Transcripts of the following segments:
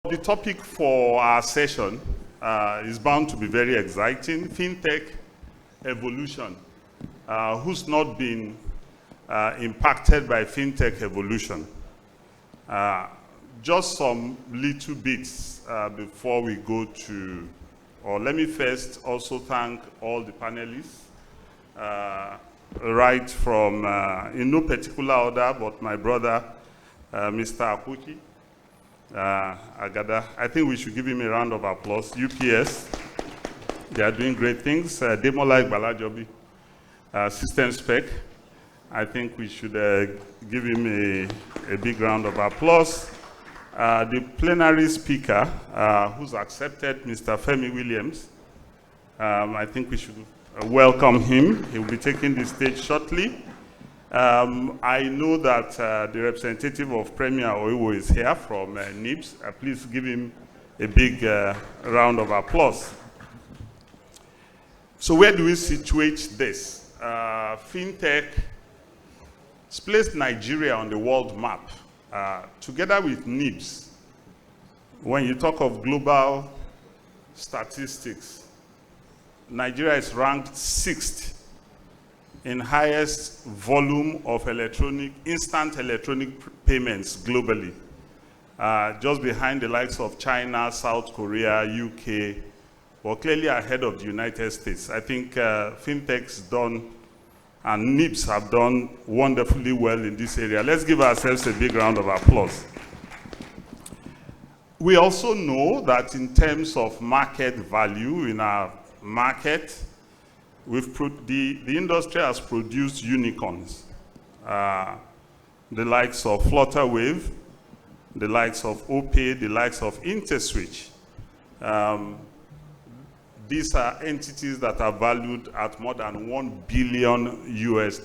The topic for our session is bound to be very exciting. FinTech evolution. Who's not been impacted by FinTech evolution? Just some little bits before we go to, or let me first also thank all the panelists, right from, in no particular order, but my brother, Mr. Akuki, Agada. I think we should give him a round of applause. UPS, they are doing great things. Demola Balajobi, System Spec. I think we should give him a big round of applause. The plenary speaker, who's accepted, Mr. Femi Williams, I think we should welcome him. He will be taking the stage shortly. I know that the representative of Premier Oiwo is here from NIBS. Please give him a big round of applause. So where do we situate this? FinTech has placed Nigeria on the world map. Together with NIBS, when you talk of global statistics, Nigeria is ranked 6th in highest volume of instant electronic payments globally, just behind the likes of China, South Korea, UK, but clearly ahead of the United States. I think FinTech's done, and NIBS have done wonderfully well in this area. Let's give ourselves a big round of applause. We also know that in terms of market value in our market, the industry has produced unicorns. The likes of Flutterwave, the likes of OPay, the likes of InterSwitch. These are entities that are valued at more than $1 billion US.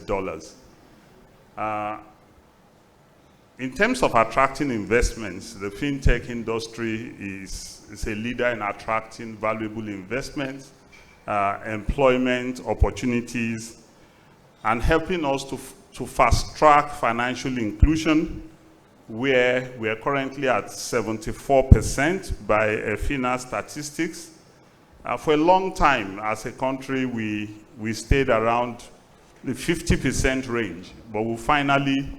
In terms of attracting investments, the FinTech industry is a leader in attracting valuable investments, employment opportunities, and helping us to fast-track financial inclusion, where we are currently at 74% by FINA statistics. For a long time, as a country, we stayed around the 50% range, but we finally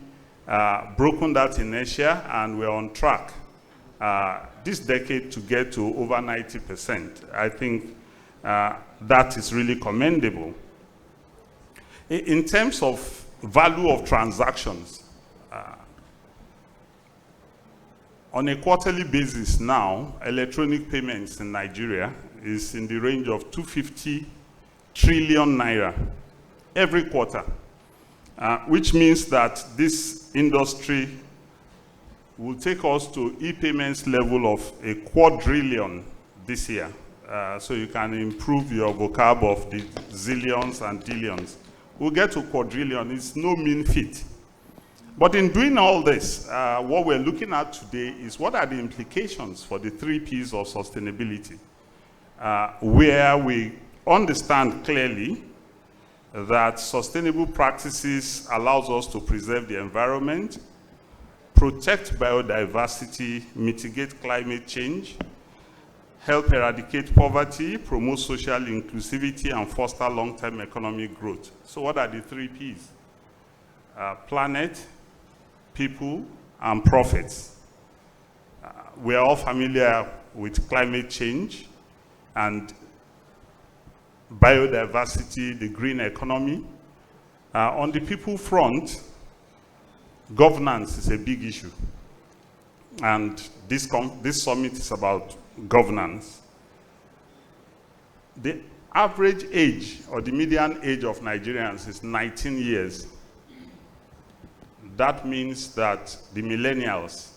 broken that inertia, and we're on track this decade to get to over 90%. I think that is really commendable. In terms of value of transactions, on a quarterly basis now, electronic payments in Nigeria is in the range of 250 trillion naira every quarter, which means that this industry will take us to e-payments level of a quadrillion this year. So you can improve your vocab of the zillions and billions. We'll get to quadrillion. It's no mean feat. But in doing all this, what we're looking at today is what are the implications for the 3 Ps of sustainability, where we understand clearly that sustainable practices allows us to preserve the environment, protect biodiversity, mitigate climate change, help eradicate poverty, promote social inclusivity, and foster long-term economic growth. So what are the 3 Ps? Planet, people, and profits. We are all familiar with climate change and biodiversity, the green economy. On the people front, governance is a big issue. And this summit is about governance. The average age, or the median age of Nigerians is 19 years. That means that the millennials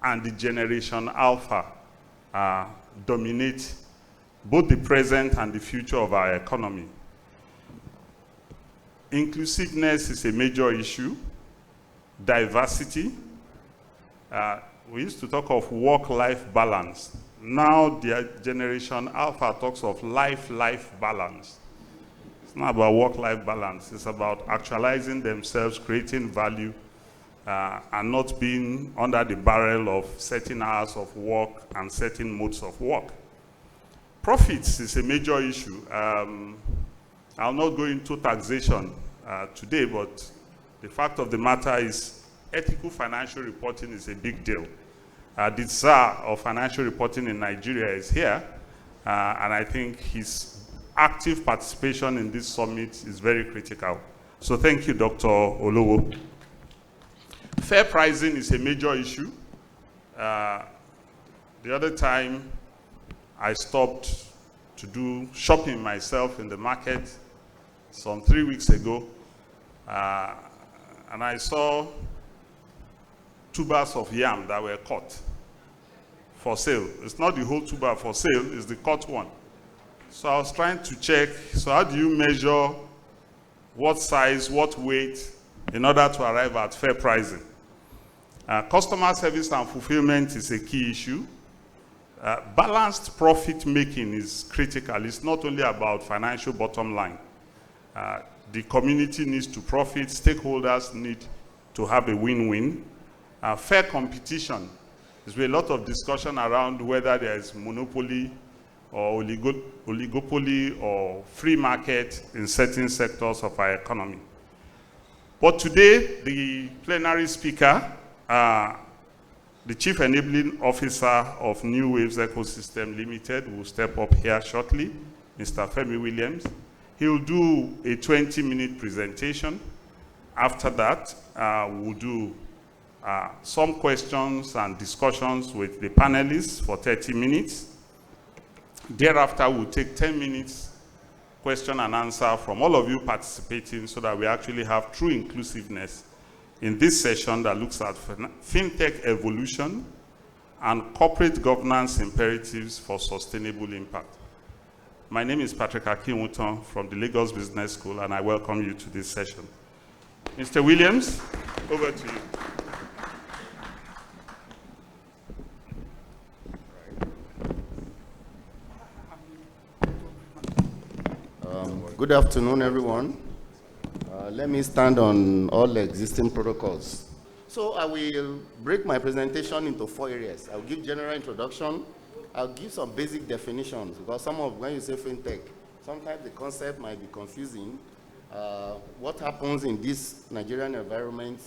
and the generation Alpha dominate both the present and the future of our economy. Inclusiveness is a major issue. Diversity. We used to talk of work-life balance. Now the generation Alpha talks of life-life balance. It's not about work-life balance. It's about actualizing themselves, creating value, and not being under the barrel of certain hours of work and certain modes of work. Profits is a major issue. I'll not go into taxation today, but the fact of the matter is ethical financial reporting is a big deal. The Tsar of financial reporting in Nigeria is here, and I think his active participation in this summit is very critical. So thank you, Dr. Olowo. Fair pricing is a major issue. The other time, I stopped to do shopping myself in the market some 3 weeks ago, and I saw tubers of yam that were cut for sale. It's not the whole tuber for sale, it's the cut one. So I was trying to check, so how do you measure what size, what weight, in order to arrive at fair pricing? Customer service and fulfillment is a key issue. Balanced profit making is critical. It's not only about financial bottom line. The community needs to profit, stakeholders need to have a win-win. Fair competition. There's been a lot of discussion around whether there is monopoly or oligopoly or free market in certain sectors of our economy. But today, the plenary speaker, the Chief Enabling Officer of New Waves Ecosystem Limited, will step up here shortly, Mr. Femi Williams. He'll do a 20-minute presentation. After that, we'll do some questions and discussions with the panelists for 30 minutes. Thereafter, we'll take 10 minutes question and answer from all of you participating so that we actually have true inclusiveness in this session that looks at fintech evolution and corporate governance imperatives for sustainable impact. My name is Patrick Akinwuton from the Lagos Business School, and I welcome you to this session. Mr. Williams, over to you. Good afternoon, everyone. Let me stand on all existing protocols. So I will break my presentation into 4 areas. I'll give general introduction. I'll give some basic definitions, because when you say fintech, sometimes the concept might be confusing. What happens in this Nigerian environment,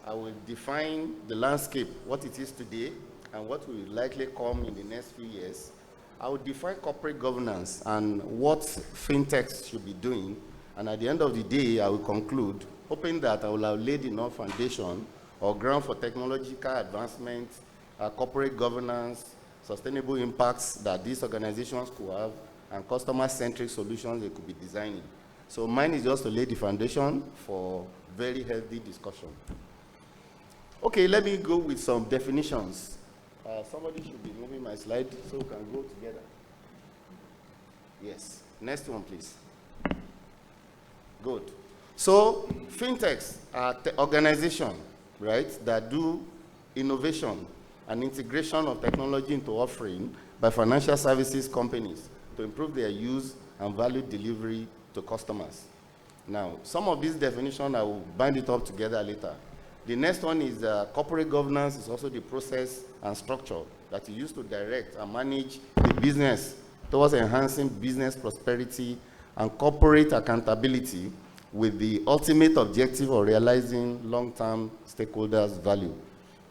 I will define the landscape, what it is today, and what will likely come in the next few years. I will define corporate governance and what fintechs should be doing. And at the end of the day, I will conclude, hoping that I will have laid enough foundation or ground for technological advancement, corporate governance, sustainable impacts that these organizations could have, and customer-centric solutions they could be designing. So mine is just to lay the foundation for very healthy discussion. Okay, let me go with some definitions. Somebody should be moving my slide so we can go together. Yes, next one, please. Good. So fintechs are organizations, right, that do innovation and integration of technology into offering by financial services companies to improve their use and value delivery to customers. Now, some of these definitions, I will bind it up together later. The next one is corporate governance is also the process and structure that you use to direct and manage the business towards enhancing business prosperity and corporate accountability with the ultimate objective of realizing long-term stakeholders' value.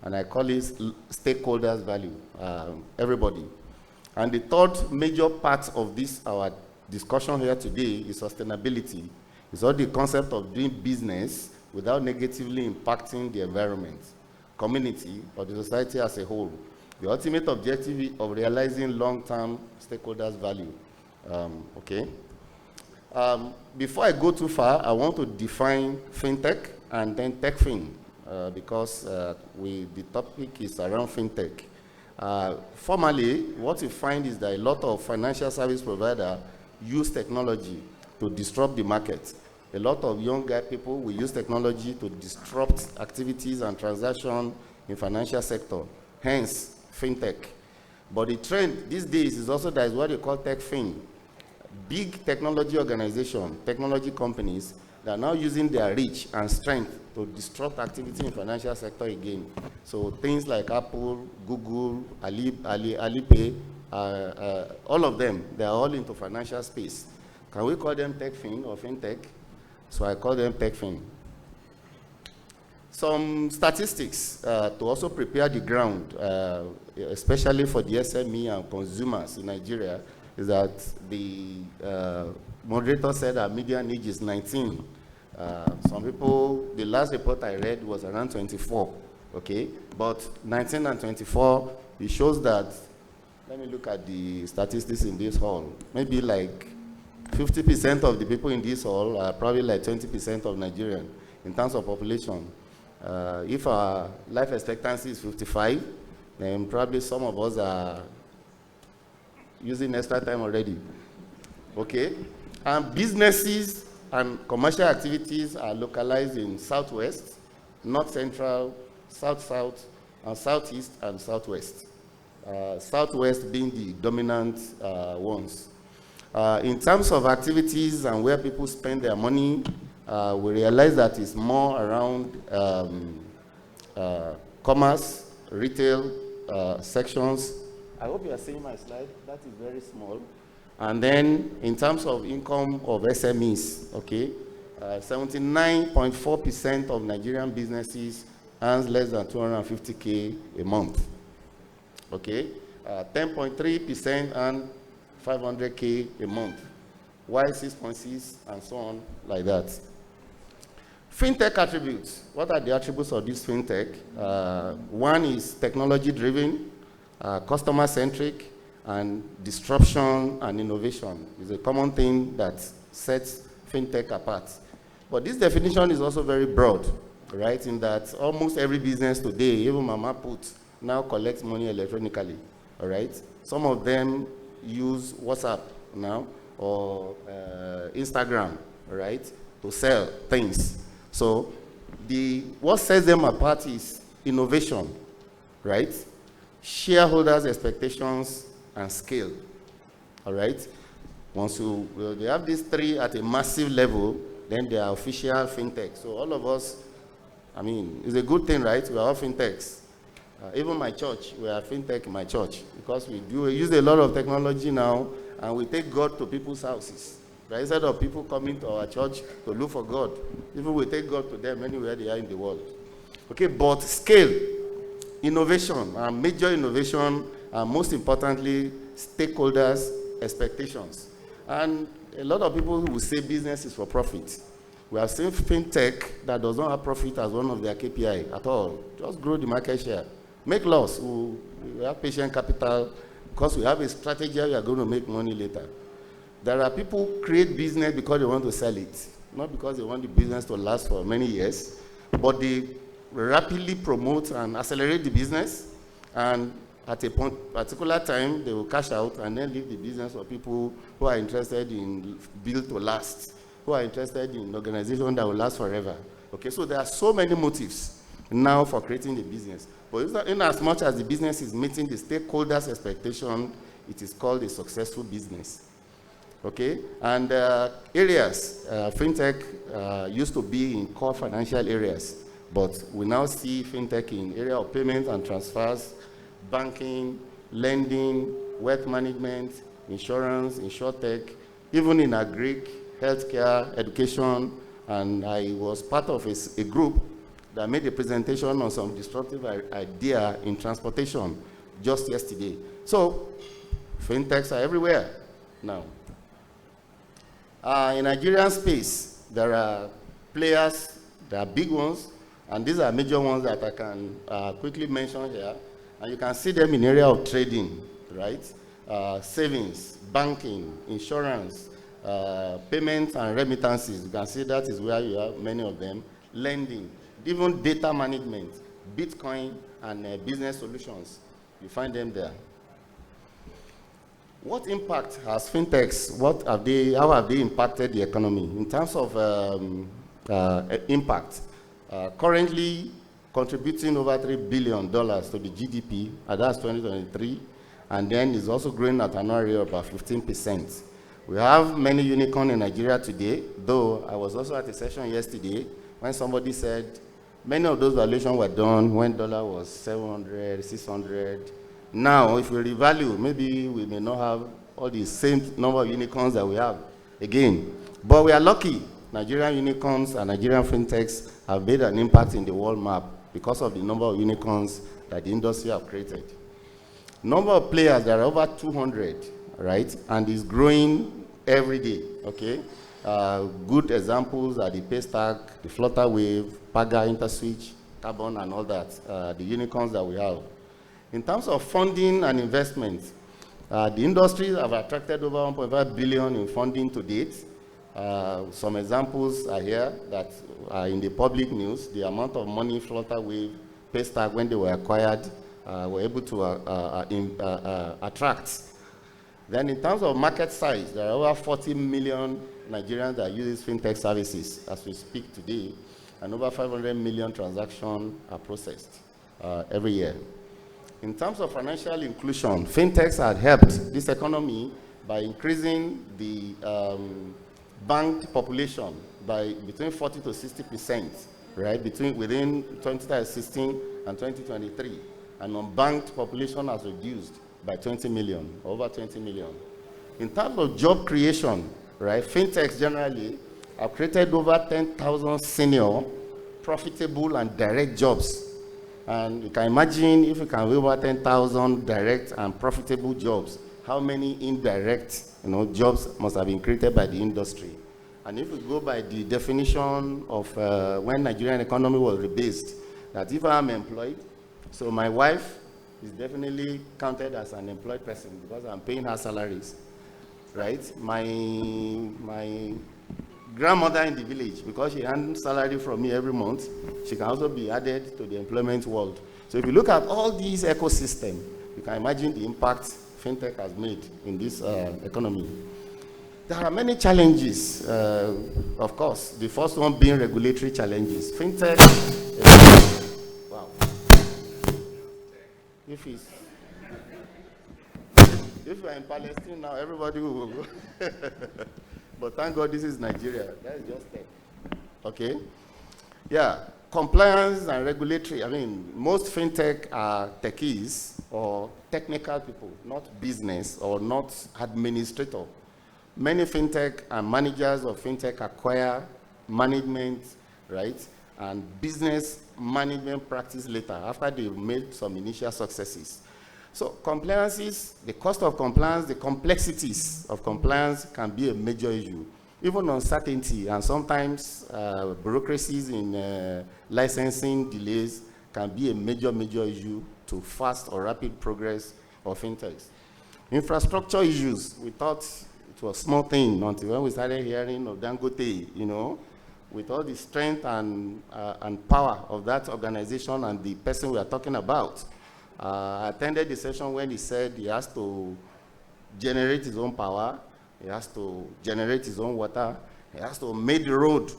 And I call it stakeholders' value, everybody. And the third major part of this, our discussion here today, is sustainability. It's all the concept of doing business without negatively impacting the environment, community, or the society as a whole. The ultimate objective of realizing long-term stakeholders' value. Okay. Before I go too far, I want to define fintech and then techfin, because the topic is around fintech. Formally, what you find is that a lot of financial service providers use technology to disrupt the market. A lot of younger people will use technology to disrupt activities and transactions in financial sector, hence fintech. But the trend these days is also that is what you call techfin. Big technology organizations, technology companies, They are now using their reach and strength to disrupt activity in financial sector again. So things like Apple, Google, Alipay, all of them, they are all into financial space. Can we call them TechFin or FinTech? So I call them TechFin. Some statistics to also prepare the ground, especially for the SME and consumers in Nigeria, is that the moderator said our median age is 19. Some people, the last report I read was around 24, okay? But 19 and 24, it shows that, let me look at the statistics in this hall. Maybe like 50% of the people in this hall are probably like 20% of Nigerian in terms of population. If our life expectancy is 55, then probably some of us are using extra time already, okay? And businesses and commercial activities are localized in Southwest, North Central, South-South, and Southeast and Southwest. Southwest being the dominant ones. In terms of activities and where people spend their money, we realize that it's more around commerce, retail sections. I hope you are seeing my slide. That is very small. And then in terms of income of SMEs, okay, 79.4% of Nigerian businesses earns less than 250K a month. Okay, 10.3% earn 500K a month, while 6.6 and so on like that. FinTech attributes. What are the attributes of this FinTech? One is technology-driven, customer-centric, and disruption and innovation is a common thing that sets FinTech apart. But this definition is also very broad, right? In that almost every business today, even Mama Put, now collects money electronically, all right? Some of them use WhatsApp now or Instagram, right, to sell things. So what sets them apart is innovation, right? Shareholders' expectations and scale, all right? Once they have these three at a massive level, then they are official FinTech. So all of us, I mean, it's a good thing, right? We are all FinTechs. Even my church, we are FinTech in my church because we use a lot of technology now and we take God to people's houses. Right? Instead of people coming to our church to look for God, even we take God to them anywhere they are in the world. Okay, but scale, innovation, and major innovation, and most importantly, stakeholders' expectations. And a lot of people will say business is for profit. We have seen FinTech that does not have profit as one of their KPI at all. Just grow the market share. Make loss. We have patient capital because we have a strategy we are going to make money later. There are people who create business because they want to sell it, not because they want the business to last for many years, but they rapidly promote and accelerate the business, and at a particular time, they will cash out and then leave the business for people who are interested in build to last, who are interested in organization that will last forever. Okay, so there are so many motives now for creating the business. But in as much as the business is meeting the stakeholders' expectation, it is called a successful business. Okay, and areas, FinTech used to be in core financial areas, but we now see FinTech in area of payments and transfers, banking, lending, wealth management, insurance, insurtech, even in agric, healthcare, education, and I was part of a group that made a presentation on some disruptive idea in transportation just yesterday. So, FinTechs are everywhere now. In Nigerian space, there are players, there are big ones, and these are major ones that I can quickly mention here. And you can see them in area of trading, right? Savings, banking, insurance, payments and remittances. You can see that is where you have many of them. Lending, even data management, Bitcoin, and business solutions. You find them there. What impact has FinTechs, how have they impacted the economy? In terms of impact, currently contributing over $3 billion to the GDP, and that's 2023, and then is also growing at an area of about 15%. We have many unicorns in Nigeria today, though I was also at a session yesterday when somebody said many of those valuations were done when dollar was 700, 600. Now, if we revalue, maybe we may not have all the same number of unicorns that we have again. But we are lucky. Nigerian unicorns and Nigerian fintechs have made an impact in the world map because of the number of unicorns that the industry have created. Number of players, there are over 200, right? And it's growing every day, okay? Good examples are the Paystack, the Flutterwave, Paga, InterSwitch, Carbon, and all that, the unicorns that we have. In terms of funding and investment, the industries have attracted over 1.5 billion in funding to date. Some examples are here that are in the public news. The amount of money Flutterwave, Paystack, when they were acquired, were able to attract. Then in terms of market size, there are over 40 million Nigerians that use fintech services as we speak today, and over 500 million transactions are processed every year. In terms of financial inclusion, fintechs have helped this economy by increasing the banked population by between 40 to 60%, right? Within 2016 and 2023, and unbanked population has reduced by 20 million, over 20 million. In terms of job creation, right? Fintechs generally have created over 10,000 senior, profitable, and direct jobs. And you can imagine if you can have over 10,000 direct and profitable jobs, how many indirect jobs must have been created by the industry. And if we go by the definition of when Nigerian economy was rebased, that if I'm employed, so my wife is definitely counted as an employed person because I'm paying her salaries, right? My grandmother in the village, because she earns salary from me every month, she can also be added to the employment world. So if you look at all these ecosystems, you can imagine the impact fintech has made in this economy. There are many challenges, of course. The first one being regulatory challenges. Fintech, wow. If you're in Palestine now, everybody will go. But thank God this is Nigeria. That's just tech. Okay? Yeah, compliance and regulatory. I mean, most fintech are techies or technical people, not business or not administrator. Many fintech and managers of fintech acquire management, right, and business management practice later after they've made some initial successes. So compliances, the cost of compliance, the complexities of compliance can be a major issue. Even uncertainty and sometimes bureaucracies in licensing delays can be a major issue to fast or rapid progress of fintechs. Infrastructure issues, we thought it was a small thing until when we started hearing of Dangote, with all the strength and power of that organization and the person we are talking about. I attended the session when he said he has to generate his own power, he has to generate his own water, he has to make the road,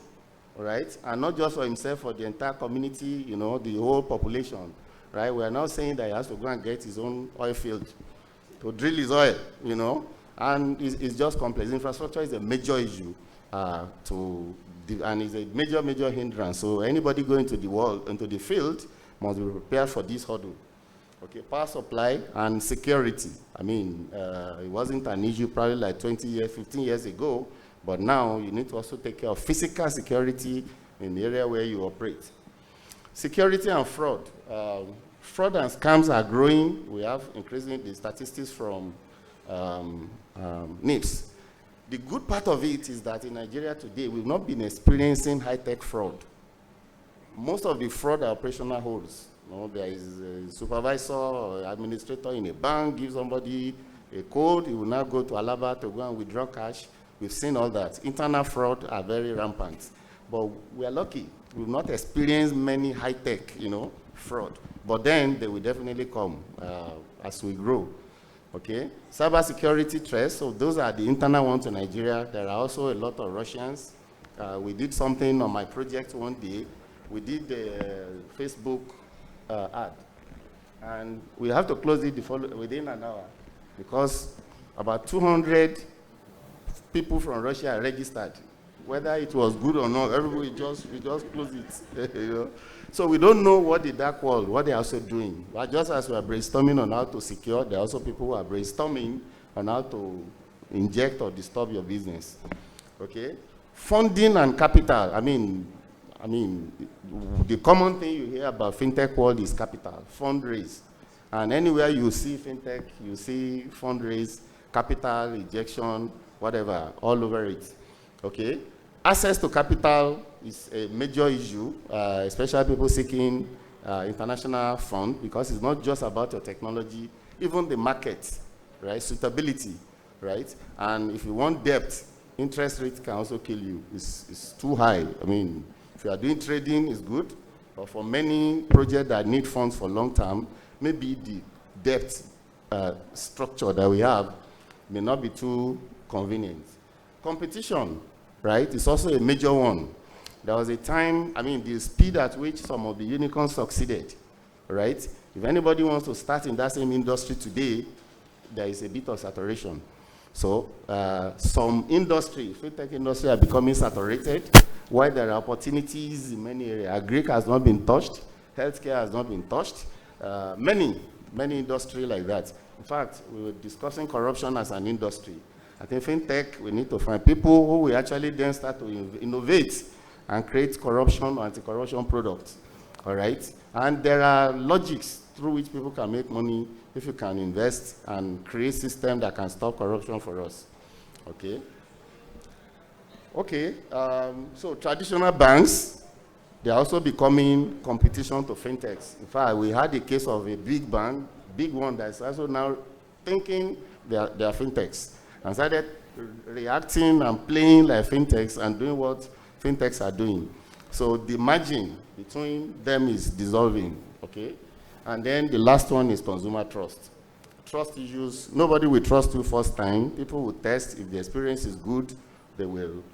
right? And not just for himself, for the entire community, the whole population, right? We are not saying that he has to go and get his own oil field to drill his oil, and it's just complex. Infrastructure is a major issue and is a major hindrance. So anybody going to into the field must be prepared for this hurdle. Okay, power supply and security. I mean, it wasn't an issue probably like 20 years, 15 years ago, but now you need to also take care of physical security in the area where you operate. Security and fraud. Fraud and scams are growing. We have increasing the statistics from NIPS. The good part of it is that in Nigeria today, we've not been experiencing high-tech fraud. Most of the fraud are operational holes. There is a supervisor or administrator in a bank, give somebody a code, he will now go to Alaba to go and withdraw cash. We've seen all that. Internal fraud are very rampant. But we are lucky. We've not experienced many high-tech, fraud. But then they will definitely come as we grow. Okay? Cybersecurity threats, so those are the internal ones in Nigeria. There are also a lot of Russians. We did something on my project one day. We did the Facebook ad. And we have to close it within an hour because about 200 people from Russia registered. Whether it was good or not, everybody we just close it. You know? So we don't know what the dark world, what they're also doing. But just as we are brainstorming on how to secure, there are also people who are brainstorming on how to inject or disturb your business. Okay? Funding and capital. I mean, the common thing you hear about fintech world is capital, fundraise. And anywhere you see fintech, you see fundraise, capital, injection, whatever, all over it. Okay? Access to capital is a major issue, especially people seeking international fund, because it's not just about your technology, even the market, right? Suitability, right? And if you want debt, interest rate can also kill you. It's too high. I mean, if you are doing trading, it's good, but for many projects that need funds for long term, maybe the debt structure that we have may not be too convenient. Competition, right, is also a major one. There was a time, I mean, the speed at which some of the unicorns succeeded, right? If anybody wants to start in that same industry today, there is a bit of saturation. So some industry, fintech industry, are becoming saturated, while there are opportunities in many areas. Agric has not been touched, healthcare has not been touched, many industries like that. In fact, we were discussing corruption as an industry. I think fintech, we need to find people who will actually then start to innovate and create corruption or anti-corruption products, all right? And there are logics through which people can make money if you can invest and create systems that can stop corruption for us, okay? Okay, so traditional banks, they are also becoming competition to fintechs. In fact, we had a case of a big bank, big one that's also now thinking they are fintechs, and started reacting and playing like fintechs and doing what fintechs are doing. So the margin between them is dissolving, okay? And then the last one is consumer trust. Trust issues, nobody will trust you first time. People will test. If the experience is good, they will.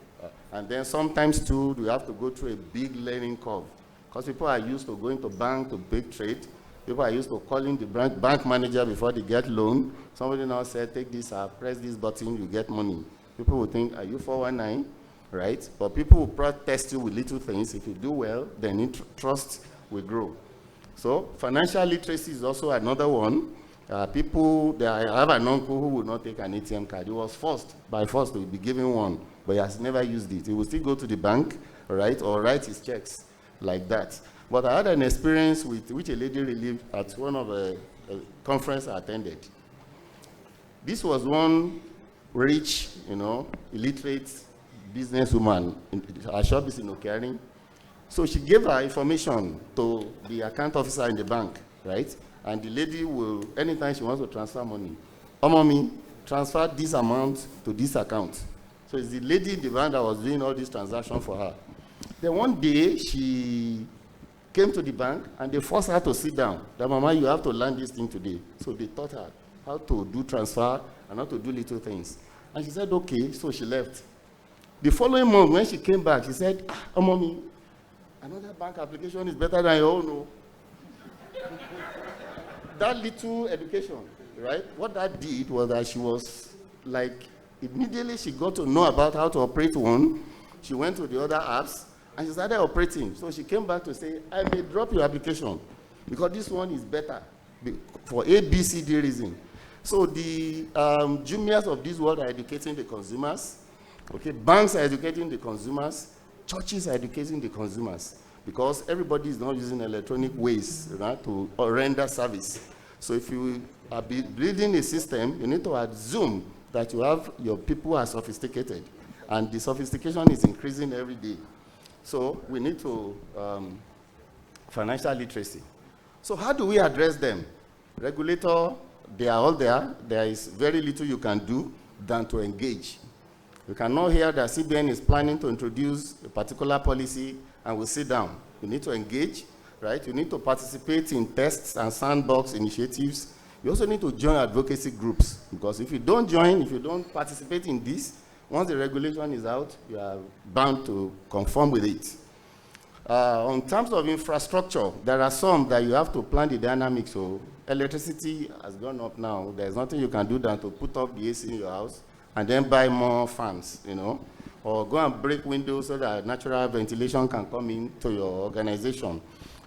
And then sometimes too, we have to go through a big learning curve, because people are used to going to bank to big trade. People are used to calling the bank manager before they get loan. Somebody now said, take this app, press this button, you get money. People will think, are you 419? Right? But people will test you with little things. If you do well, then trust will grow. So financial literacy is also another one. I have an uncle who would not take an ATM card. He was forced to be given one, but he has never used it. He will still go to the bank, right, or write his checks like that. But I had an experience with which a lady relieved at one of a conference I attended. This was one rich, illiterate businesswoman. Her shop is in Okering. So she gave her information to the account officer in the bank, right? And the lady will, anytime she wants to transfer money, mommy, transfer this amount to this account. So it's the lady in the bank that was doing all these transactions for her. Then one day, she came to the bank, and they forced her to sit down. That, Mama, you have to learn this thing today. So they taught her how to do transfer and how to do little things. And she said, okay, so she left. The following month, when she came back, she said, Mommy, another bank application is better than your own. No. That little education, right? What that did was that she was like, immediately she got to know about how to operate one. She went to the other apps, and she started operating. So she came back to say, I may drop your application because this one is better for A, B, C, D reason. So the Jumias of this world are educating the consumers. Okay, banks are educating the consumers. Churches are educating the consumers, because everybody is not using electronic ways, right, to render service. So if you are building a system, you need to assume that you have your people are sophisticated, and the sophistication is increasing every day. So we need to financial literacy. So how do we address them? Regulator, they are all there. There is very little you can do than to engage. You cannot hear that CBN is planning to introduce a particular policy and we'll sit down. You need to engage, right? You need to participate in tests and sandbox initiatives. You also need to join advocacy groups, because if you don't join, if you don't participate in this, once the regulation is out, you are bound to conform with it. On terms of infrastructure, there are some that you have to plan the dynamics. So electricity has gone up now. There's nothing you can do than to put up the AC in your house and then buy more fans, or go and break windows so that natural ventilation can come into your organization.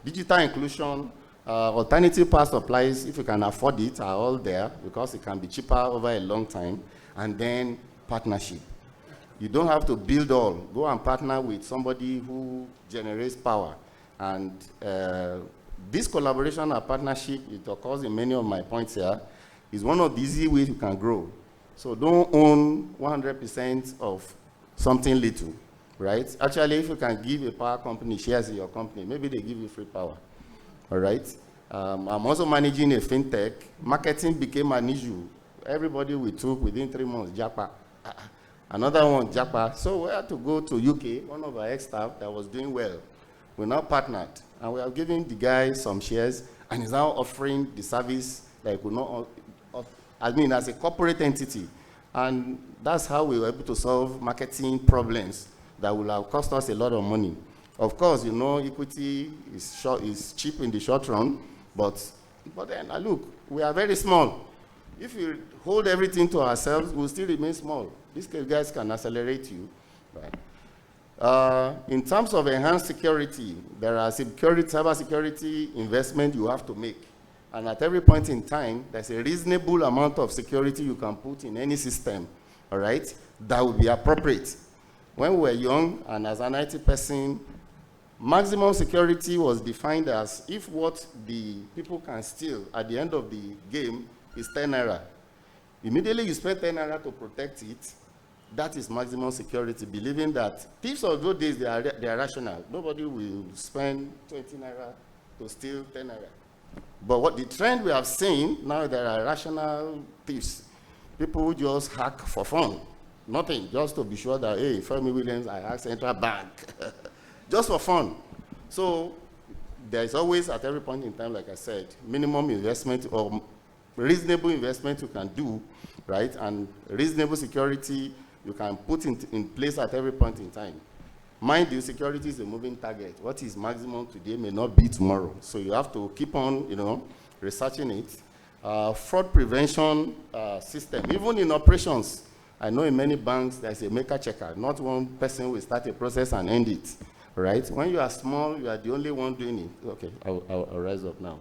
Digital inclusion, alternative power supplies, if you can afford it, are all there because it can be cheaper over a long time. And then partnership. You don't have to build all. Go and partner with somebody who generates power. And this collaboration and partnership, it occurs in many of my points here, is one of the easy ways you can grow. So don't own 100% of something little, right? Actually, if you can give a power company shares in your company, maybe they give you free power, all right? I'm also managing a fintech. Marketing became an issue. Everybody we took within 3 months, Japa. Another one, Japa. So we had to go to UK, one of our ex-staff that was doing well. We now partnered, and we are giving the guy some shares, and he's now offering the service like we not, as a corporate entity. And that's how we were able to solve marketing problems that will have cost us a lot of money. Of course, equity is cheap in the short run, but then look, we are very small. If we hold everything to ourselves, we'll still remain small. These guys can accelerate you. Right? In terms of enhanced security, there are cybersecurity investment you have to make. And at every point in time, there's a reasonable amount of security you can put in any system, all right, that would be appropriate. When we were young, and as an IT person, maximum security was defined as if what the people can steal at the end of the game is 10 naira. Immediately you spend 10 naira to protect it. That is maximum security, believing that thieves of those days, they are rational. Nobody will spend 20 naira to steal 10 naira. But what the trend we have seen, now there are rational thieves. People who just hack for fun. Nothing, just to be sure that, hey, Femi Williams, I hacked Central Bank. Just for fun. So there is always, at every point in time, like I said, minimum investment or reasonable investment you can do, right? And reasonable security you can put in place at every point in time. Mind you, security is a moving target. What is maximum today may not be tomorrow. So you have to keep on, researching it. Fraud prevention system, even in operations. I know in many banks there's a maker checker. Not one person will start a process and end it, right? When you are small, you are the only one doing it. Okay, I'll rise up now.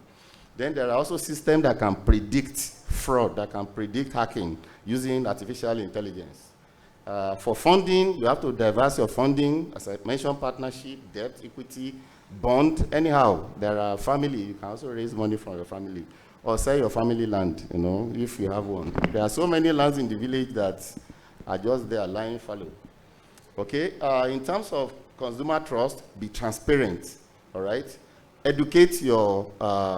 Then there are also systems that can predict fraud, that can predict hacking using artificial intelligence. For funding, you have to diverse your funding. As I mentioned, partnership, debt, equity, bond. Anyhow, there are family. You can also raise money from your family. Or sell your family land, if you have one. There are so many lands in the village that are just there lying fallow. Okay, in terms of consumer trust, be transparent, all right? Educate your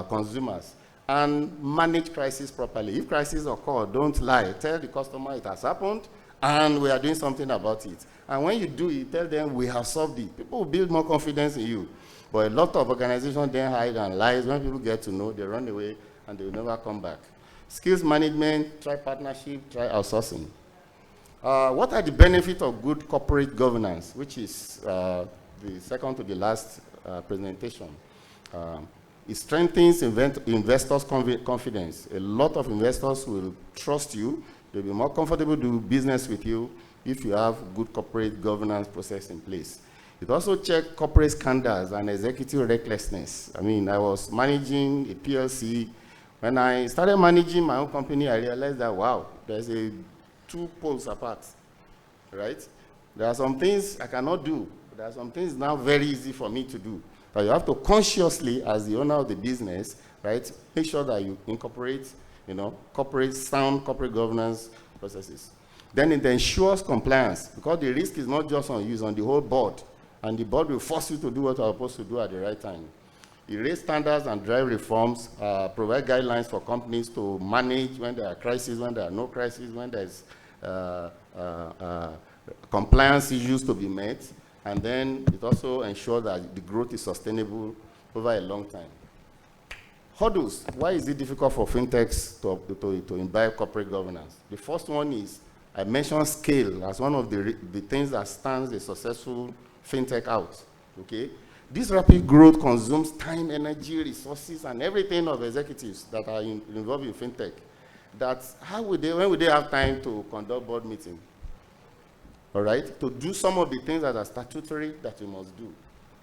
consumers and manage crisis properly. If crisis occur, don't lie. Tell the customer it has happened and we are doing something about it. And when you do it, tell them we have solved it. People will build more confidence in you. But a lot of organizations then hide and lies. When people get to know, they run away and they will never come back. Skills management, try partnership, try outsourcing. What are the benefits of good corporate governance, which is the second to the last presentation? It strengthens investors' confidence. A lot of investors will trust you. They'll be more comfortable to do business with you if you have good corporate governance process in place. It also checks corporate scandals and executive recklessness. I was managing a PLC. When I started managing my own company, I realized that, wow, there's two poles apart, right? There are some things I cannot do. There are some things now very easy for me to do. But you have to consciously, as the owner of the business, right, make sure that you incorporate, sound corporate governance processes. Then it ensures compliance, because the risk is not just on you, it's on the whole board. And the board will force you to do what you're supposed to do at the right time. You raise standards and drive reforms, provide guidelines for companies to manage when there are crises, when there are no crises, when there's compliance issues to be met, and then it also ensures that the growth is sustainable over a long time. Hurdles. Why is it difficult for fintechs to imbibe corporate governance? The first one is, I mentioned scale as one of the things that stands a successful fintech out, okay? This rapid growth consumes time, energy, resources, and everything of executives that are involved in fintech. that when would they have time to conduct board meeting? All right, to do some of the things that are statutory that you must do.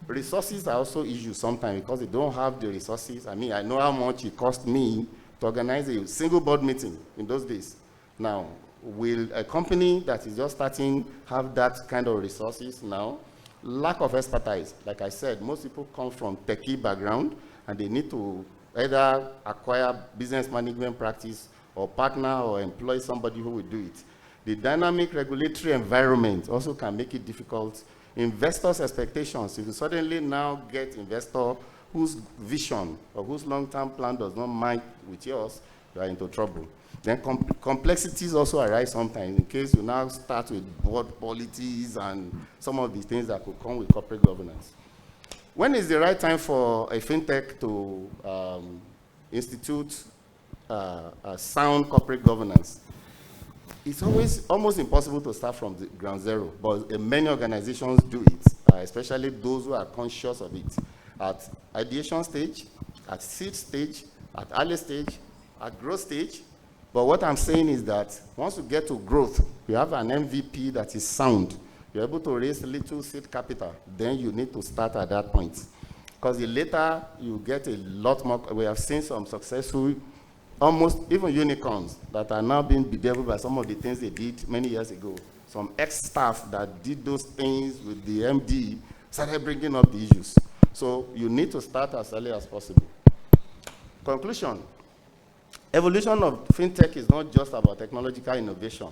Resources are also issues sometimes because they don't have the resources. I mean, I know how much it cost me to organize a single board meeting in those days. Now, will a company that is just starting have that kind of resources now? Lack of expertise. Like I said, most people come from techie background and they need to either acquire business management practice or partner or employ somebody who will do it. The dynamic regulatory environment also can make it difficult. Investors' expectations, if you suddenly now get investor whose vision or whose long-term plan does not match with yours, you are into trouble. Then complexities also arise sometimes in case you now start with board policies and some of the things that could come with corporate governance. When is the right time for a fintech to institute a sound corporate governance? It's almost impossible to start from the ground zero, but many organizations do it, especially those who are conscious of it. At ideation stage, at seed stage, at early stage, at growth stage. But what I'm saying is that once you get to growth, you have an MVP that is sound. You're able to raise little seed capital, then you need to start at that point. Because the later you get a lot more, we have seen some successful, almost even unicorns that are now being bedeviled by some of the things they did many years ago. Some ex-staff that did those things with the MD started bringing up the issues. So you need to start as early as possible. Conclusion. Evolution of fintech is not just about technological innovation,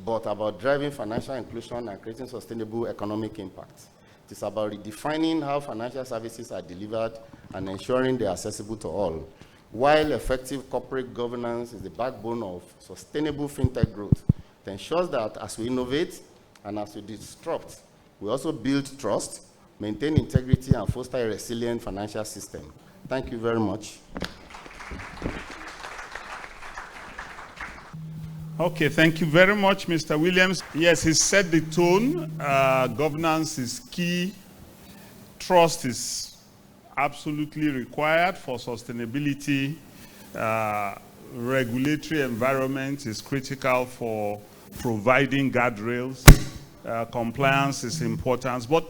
but about driving financial inclusion and creating sustainable economic impact. It is about redefining how financial services are delivered and ensuring they are accessible to all. While effective corporate governance is the backbone of sustainable fintech growth, it ensures that as we innovate and as we disrupt, we also build trust, maintain integrity, and foster a resilient financial system. Thank you very much. Okay, thank you very much, Mr. Williams. Yes, he set the tone. Governance is key. Trust is absolutely required for sustainability. Regulatory environment is critical for providing guardrails. Compliance is important. But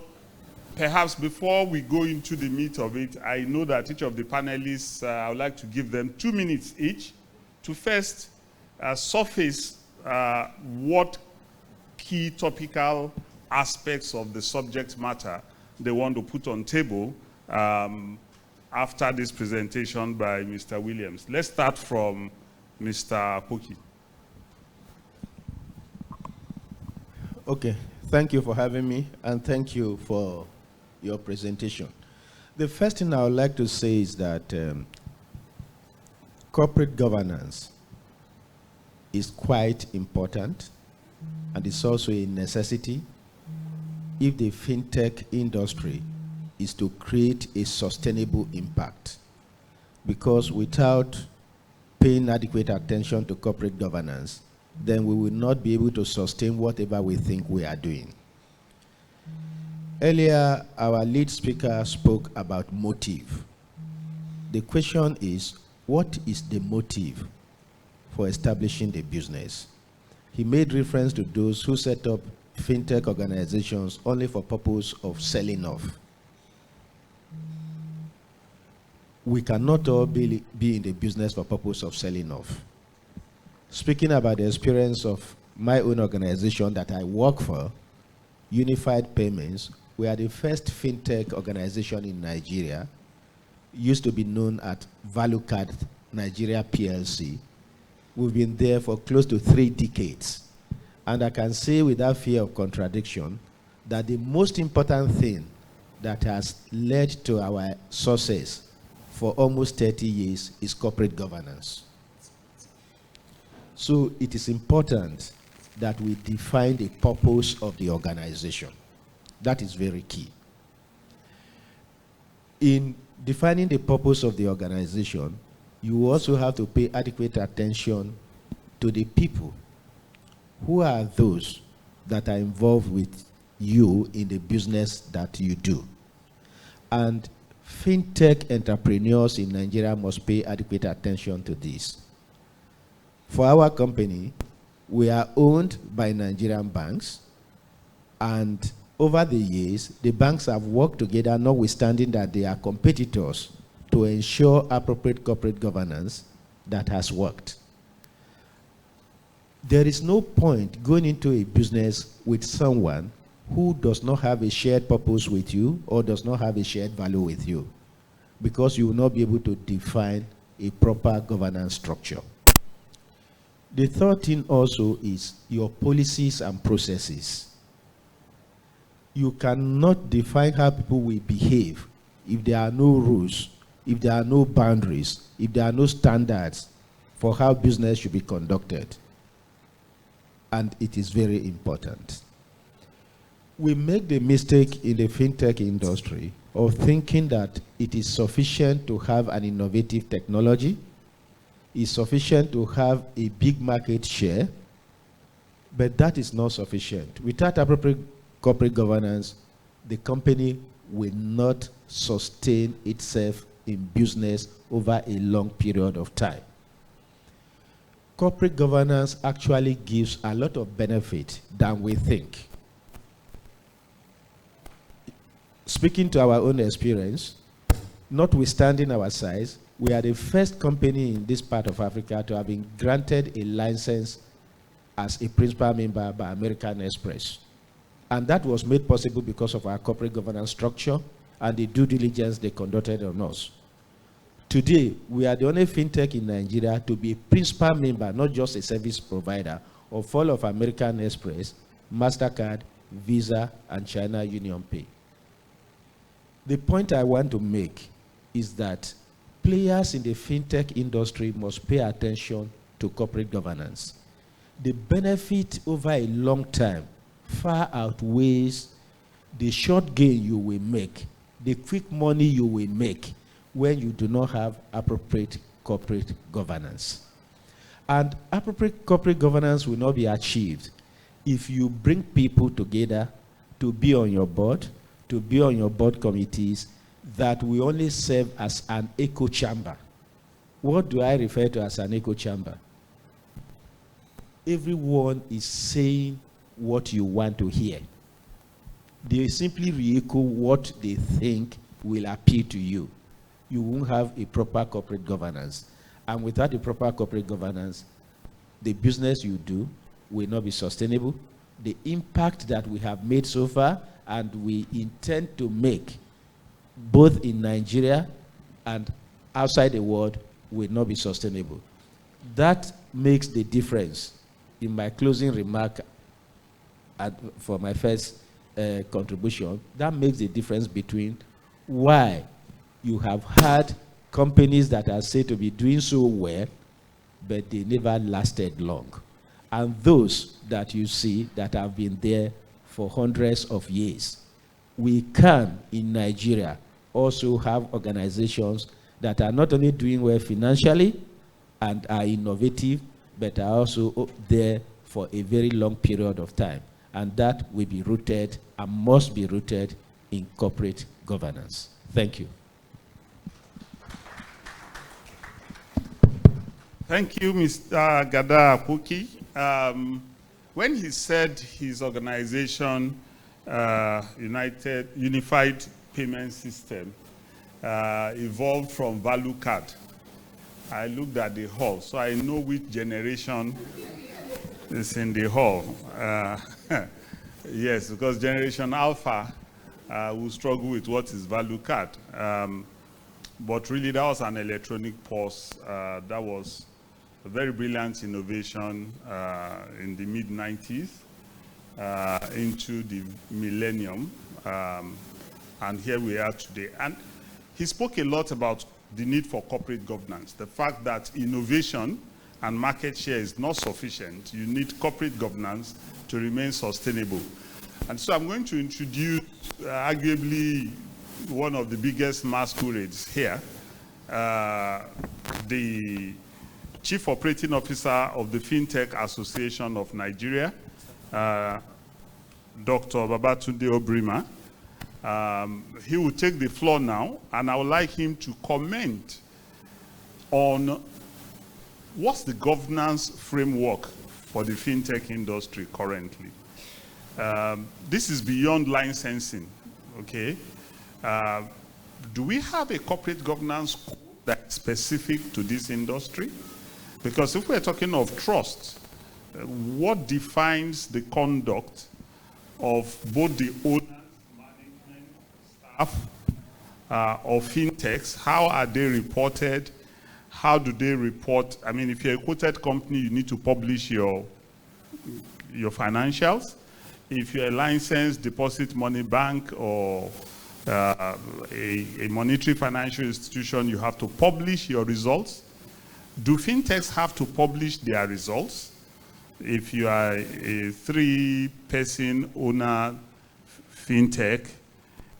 perhaps before we go into the meat of it, I know that each of the panelists, I would like to give them 2 minutes each to first surface what key topical aspects of the subject matter they want to put on table after this presentation by Mr. Williams. Let's start from Mr. Poki. Okay, thank you for having me, and thank you for your presentation. The first thing I would like to say is that corporate governance is quite important, and it's also a necessity if the fintech industry is to create a sustainable impact. Because without paying adequate attention to corporate governance, then we will not be able to sustain whatever we think we are doing. Earlier, our lead speaker spoke about motive. The question is, what is the motive for establishing the business? He made reference to those who set up fintech organizations only for purpose of selling off. We cannot all be in the business for purpose of selling off. Speaking about the experience of my own organization that I work for, Unified Payments, we are the first fintech organization in Nigeria, used to be known as Value Card Nigeria PLC. We've been there for close to 3 decades. And I can say without fear of contradiction that the most important thing that has led to our success for almost 30 years is corporate governance. So it is important that we define the purpose of the organization. That is very key. In defining the purpose of the organization, you also have to pay adequate attention to the people. Who are those that are involved with you in the business that you do? And fintech entrepreneurs in Nigeria must pay adequate attention to this. For our company, we are owned by Nigerian banks, and over the years, the banks have worked together, notwithstanding that they are competitors, to ensure appropriate corporate governance that has worked. There is no point going into a business with someone who does not have a shared purpose with you or does not have a shared value with you, because you will not be able to define a proper governance structure. The third thing also is your policies and processes. You cannot define how people will behave if there are no rules, if there are no boundaries, if there are no standards for how business should be conducted. And it is very important. We make the mistake in the fintech industry of thinking that it is sufficient to have an innovative technology, it's sufficient to have a big market share, but that is not sufficient. Without appropriate corporate governance, the company will not sustain itself in business over a long period of time. Corporate governance actually gives a lot of benefit than we think. Speaking to our own experience, notwithstanding our size, we are the first company in this part of Africa to have been granted a license as a principal member by American Express. And that was made possible because of our corporate governance structure and the due diligence they conducted on us. Today, we are the only fintech in Nigeria to be a principal member, not just a service provider, of all of American Express, MasterCard, Visa, and China Union Pay. The point I want to make is that players in the fintech industry must pay attention to corporate governance. The benefit over a long time far outweighs the short gain you will make, the quick money you will make when you do not have appropriate corporate governance. And appropriate corporate governance will not be achieved if you bring people together to be on your board, to be on your board committees, that will only serve as an echo chamber. What do I refer to as an echo chamber? Everyone is saying what you want to hear. They simply re-echo what they think will appeal to you. You won't have a proper corporate governance. And without a proper corporate governance, the business you do will not be sustainable. The impact that we have made so far and we intend to make both in Nigeria and outside the world will not be sustainable. That makes the difference. In my closing remark for my first contribution, that makes the difference between why you have had companies that are said to be doing so well, but they never lasted long, and those that you see that have been there for hundreds of years. We can, in Nigeria, also have organizations that are not only doing well financially and are innovative, but are also there for a very long period of time. And that will be rooted and must be rooted in corporate governance. Thank you. Thank you, Mr. Gada Apuki. When he said his organization, Unified Payment System, evolved from value card, I looked at the hall, so I know which generation is in the hall. Yes, because Generation Alpha will struggle with what is value card. But really, that was an electronic POS. That was a very brilliant innovation in the mid-90s into the millennium. And here we are today. And he spoke a lot about the need for corporate governance, the fact that innovation and market share is not sufficient. You need corporate governance to remain sustainable. And so I'm going to introduce arguably one of the biggest masquerades here, the Chief Operating Officer of the FinTech Association of Nigeria, Dr. Babatunde Obrima. He will take the floor now, and I would like him to comment on what's the governance framework for the fintech industry currently? This is beyond licensing, okay? Do we have a corporate governance code that's specific to this industry? Because if we're talking of trust, what defines the conduct of both the owners, management, staff of fintechs? How are they reported? How do they report? I mean, if you're a quoted company, you need to publish your financials. If you're a licensed deposit money bank or a monetary financial institution, you have to publish your results. Do fintechs have to publish their results? If you are a 3-person owner fintech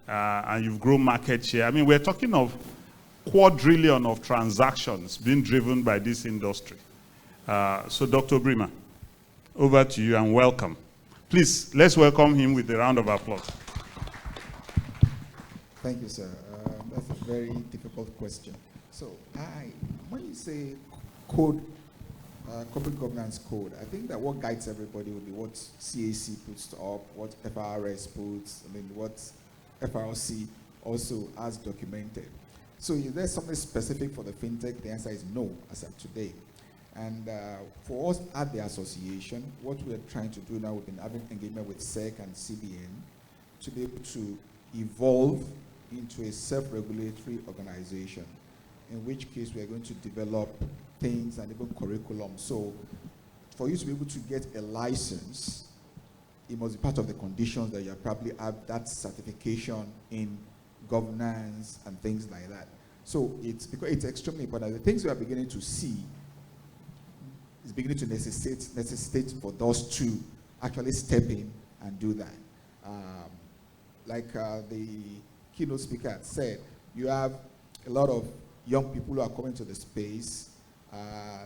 and you've grown market share, I mean, we're talking of quadrillion of transactions being driven by this industry. So Dr. Brima, over to you and welcome. Please, let's welcome him with a round of applause. Thank you, sir. That's a very difficult question. So, when you say code, corporate governance code, I think that what guides everybody will be what CAC puts up, what FRS puts, what FRC also has documented. So is there something specific for the fintech? The answer is no, as of today. And for us at the association, what we're trying to do now, we've been having engagement with SEC and CBN to be able to evolve into a self-regulatory organization, in which case we are going to develop things and even curriculum. So for you to be able to get a license, it must be part of the conditions that you probably have that certification in governance and things like that. So it's because it's extremely important. The things we are beginning to see is beginning to necessitate for those to actually step in and do that. Like the keynote speaker had said, you have a lot of young people who are coming to the space.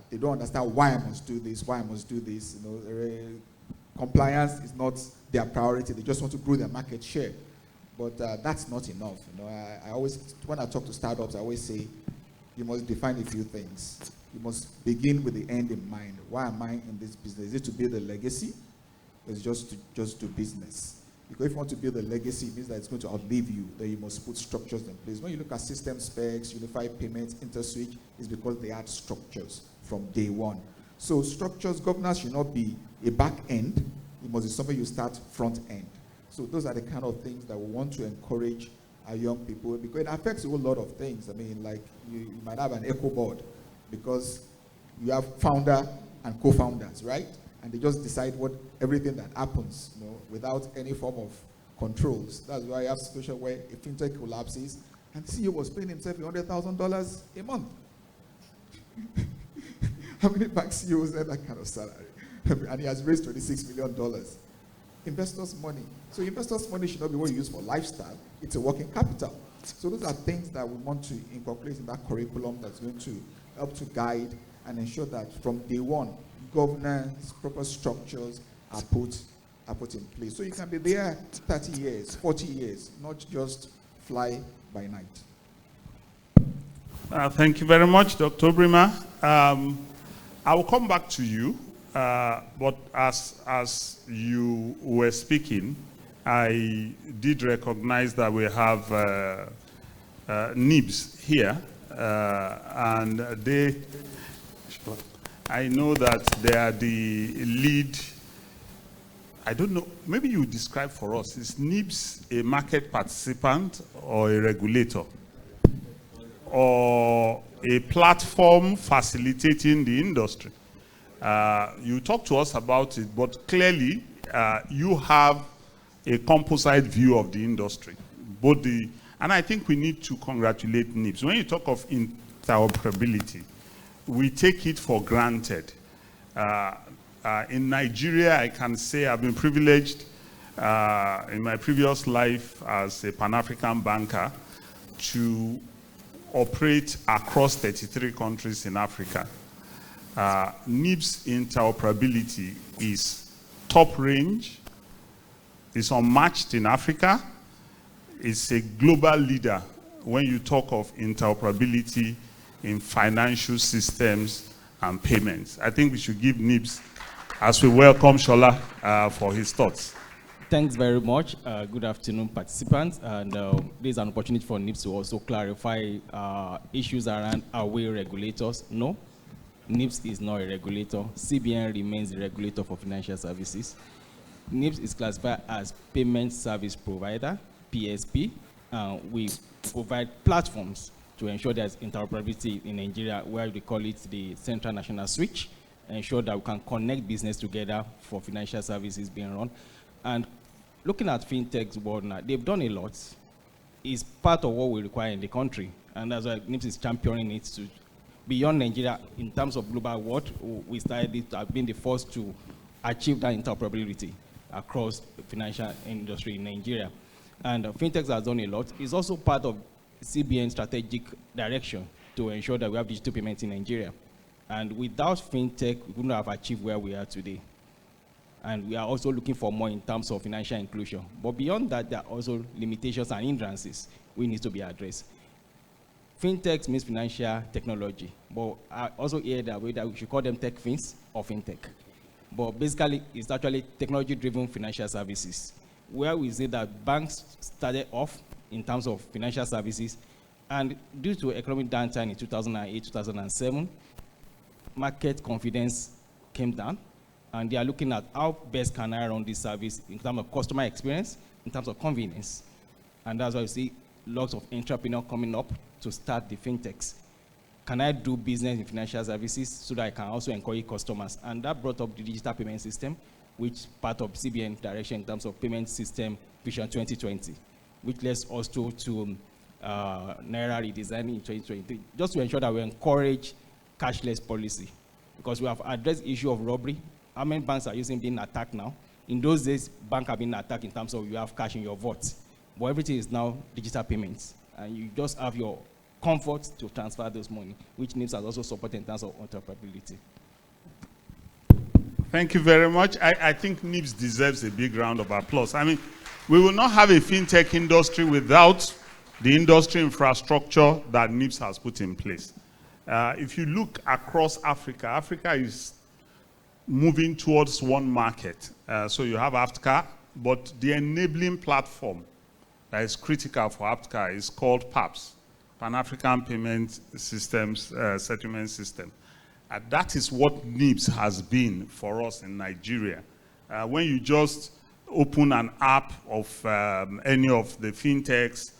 They don't understand why I must do this, why I must do this. You know, compliance is not their priority. They just want to grow their market share. But that's not enough. You know, I always, when I talk to startups, I always say, you must define a few things. You must begin with the end in mind. Why am I in this business? Is it to build a legacy? Or is it just to do business? Because if you want to build a legacy, it means that it's going to outlive you. Then you must put structures in place. When you look at system specs, unified payments, InterSwitch, it's because they had structures from day one. So structures, governance should not be a back end. It must be something you start front end. So those are the kind of things that we want to encourage our young people, because it affects a whole lot of things. I mean, like you might have an echo board because you have founder and co-founders, right? And they just decide everything that happens, you know, without any form of controls. That's why you have a situation where a fintech collapses and the CEO was paying himself $100,000 a month. How many bank CEOs have that kind of salary? And he has raised $26 million. Investors' money. So investors' money should not be what you use for lifestyle. It's a working capital. So those are things that we want to incorporate in that curriculum that's going to help to guide and ensure that from day one, governance, proper structures are put in place. So you can be there 30 years, 40 years, not just fly by night. Thank you very much, Dr. Brima. I will come back to you, but as you were speaking, I did recognize that we have NCGS here, and I know that they are the lead. I don't know, maybe you describe for us, is NCGS a market participant or a regulator? Or a platform facilitating the industry? You talk to us about it, but clearly you have a composite view of the industry. And I think we need to congratulate NCGS. When you talk of interoperability, we take it for granted. In Nigeria, I can say I've been privileged in my previous life as a Pan-African banker to operate across 33 countries in Africa. NCGS interoperability is top range, it's unmatched in Africa, it's a global leader when you talk of interoperability in financial systems and payments. I think we should give NIPS as we welcome Shola for his thoughts. Thanks very much. Good afternoon, participants. And this is an opportunity for NIPS to also clarify issues around are we regulators? No, NIPS is not a regulator. CBN remains the regulator for financial services. NIPS is classified as Payment Service Provider, PSP. We provide platforms to ensure there's interoperability in Nigeria, where we call it the Central National Switch, ensure that we can connect business together for financial services being run. And looking at fintech's world now, they've done a lot. It's part of what we require in the country. And that's why NIPS is championing it to beyond Nigeria. In terms of global world, we started it as being the first to achieve that interoperability across the financial industry in Nigeria. And fintechs has done a lot. It's also part of CBN strategic direction to ensure that we have digital payments in Nigeria. And without fintech, we wouldn't have achieved where we are today. And we are also looking for more in terms of financial inclusion. But beyond that, there are also limitations and hindrances we need to be addressed. Fintech means financial technology, but I also hear that way that we should call them tech fins or fintech. But basically, it's actually technology-driven financial services, where we say that banks started off in terms of financial services, and due to economic downturn in 2008, 2007, market confidence came down, and they are looking at how best can I run this service in terms of customer experience, in terms of convenience. And that's why we see lots of entrepreneurs coming up to start the fintechs. Can I do business in financial services so that I can also encourage customers? And that brought up the digital payment system, which part of CBN direction in terms of payment system Vision 2020, which led us to Naira redesign in 2023, just to ensure that we encourage cashless policy, because we have addressed the issue of robbery. How many banks are being attacked now? In those days, banks have been attacked in terms of you have cash in your vault, but everything is now digital payments, and you just have your comfort to transfer those money, which NIPS has also supported in terms of interoperability. Thank you very much. I think NIPS deserves a big round of applause. I mean, we will not have a fintech industry without the industry infrastructure that NIPS has put in place. If you look across Africa, Africa is moving towards one market. So you have AFTCA, but the enabling platform that is critical for AFTCA is called PAPS, Pan-African Payment Systems, Settlement System. And that is what NIPS has been for us in Nigeria. When you just open an app of any of the fintechs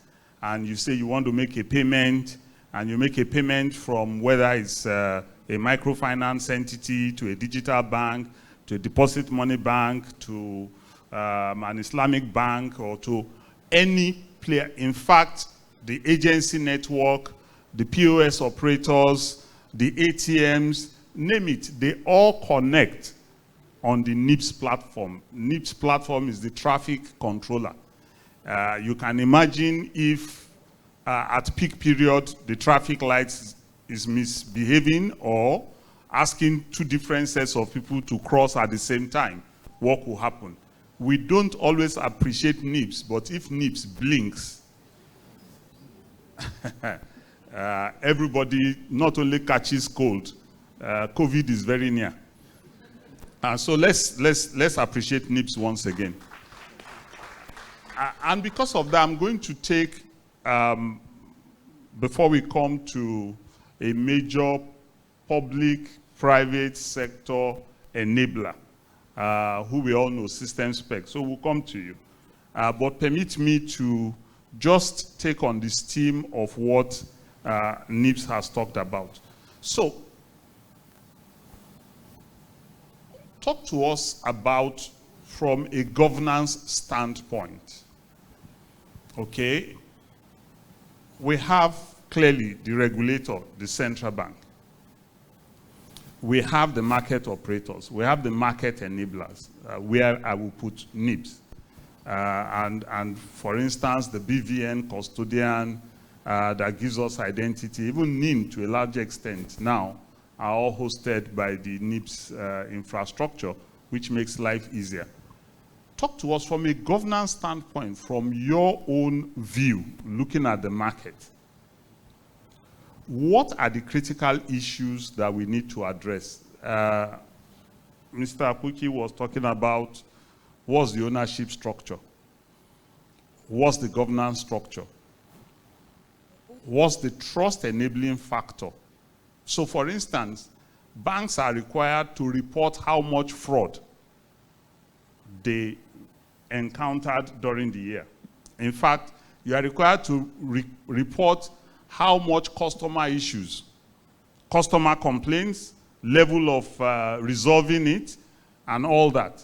and you say you want to make a payment, and you make a payment from whether it's a microfinance entity to a digital bank, to a deposit money bank, to an Islamic bank, or to any player. In fact, the agency network, the POS operators, the ATMs, name it, they all connect on the NIPS platform. NIPS platform is the traffic controller. You can imagine if at peak period the traffic lights is misbehaving or asking two different sets of people to cross at the same time, what will happen? We don't always appreciate NIPS, but if NIPS blinks, everybody not only catches cold, COVID is very near. So let's appreciate NIPS once again. And because of that, I'm going to take, before we come to a major public-private sector enabler, who we all know, System Spec. So we'll come to you. But permit me to just take on this theme of what NIPS has talked about. So, talk to us about, from a governance standpoint, okay? We have clearly the regulator, the central bank. We have the market operators. We have the market enablers, where I will put NIPS. And for instance, the BVN custodian that gives us identity, even NIM to a large extent now, are all hosted by the NIPS infrastructure, which makes life easier. Talk to us from a governance standpoint, from your own view, looking at the market. what are the critical issues that we need to address? Mr. Akuki was talking about what's the ownership structure? What's the governance structure? What's the trust enabling factor? So for instance, banks are required to report how much fraud they encountered during the year. In fact, you are required to report how much customer issues, customer complaints, level of resolving it, and all that.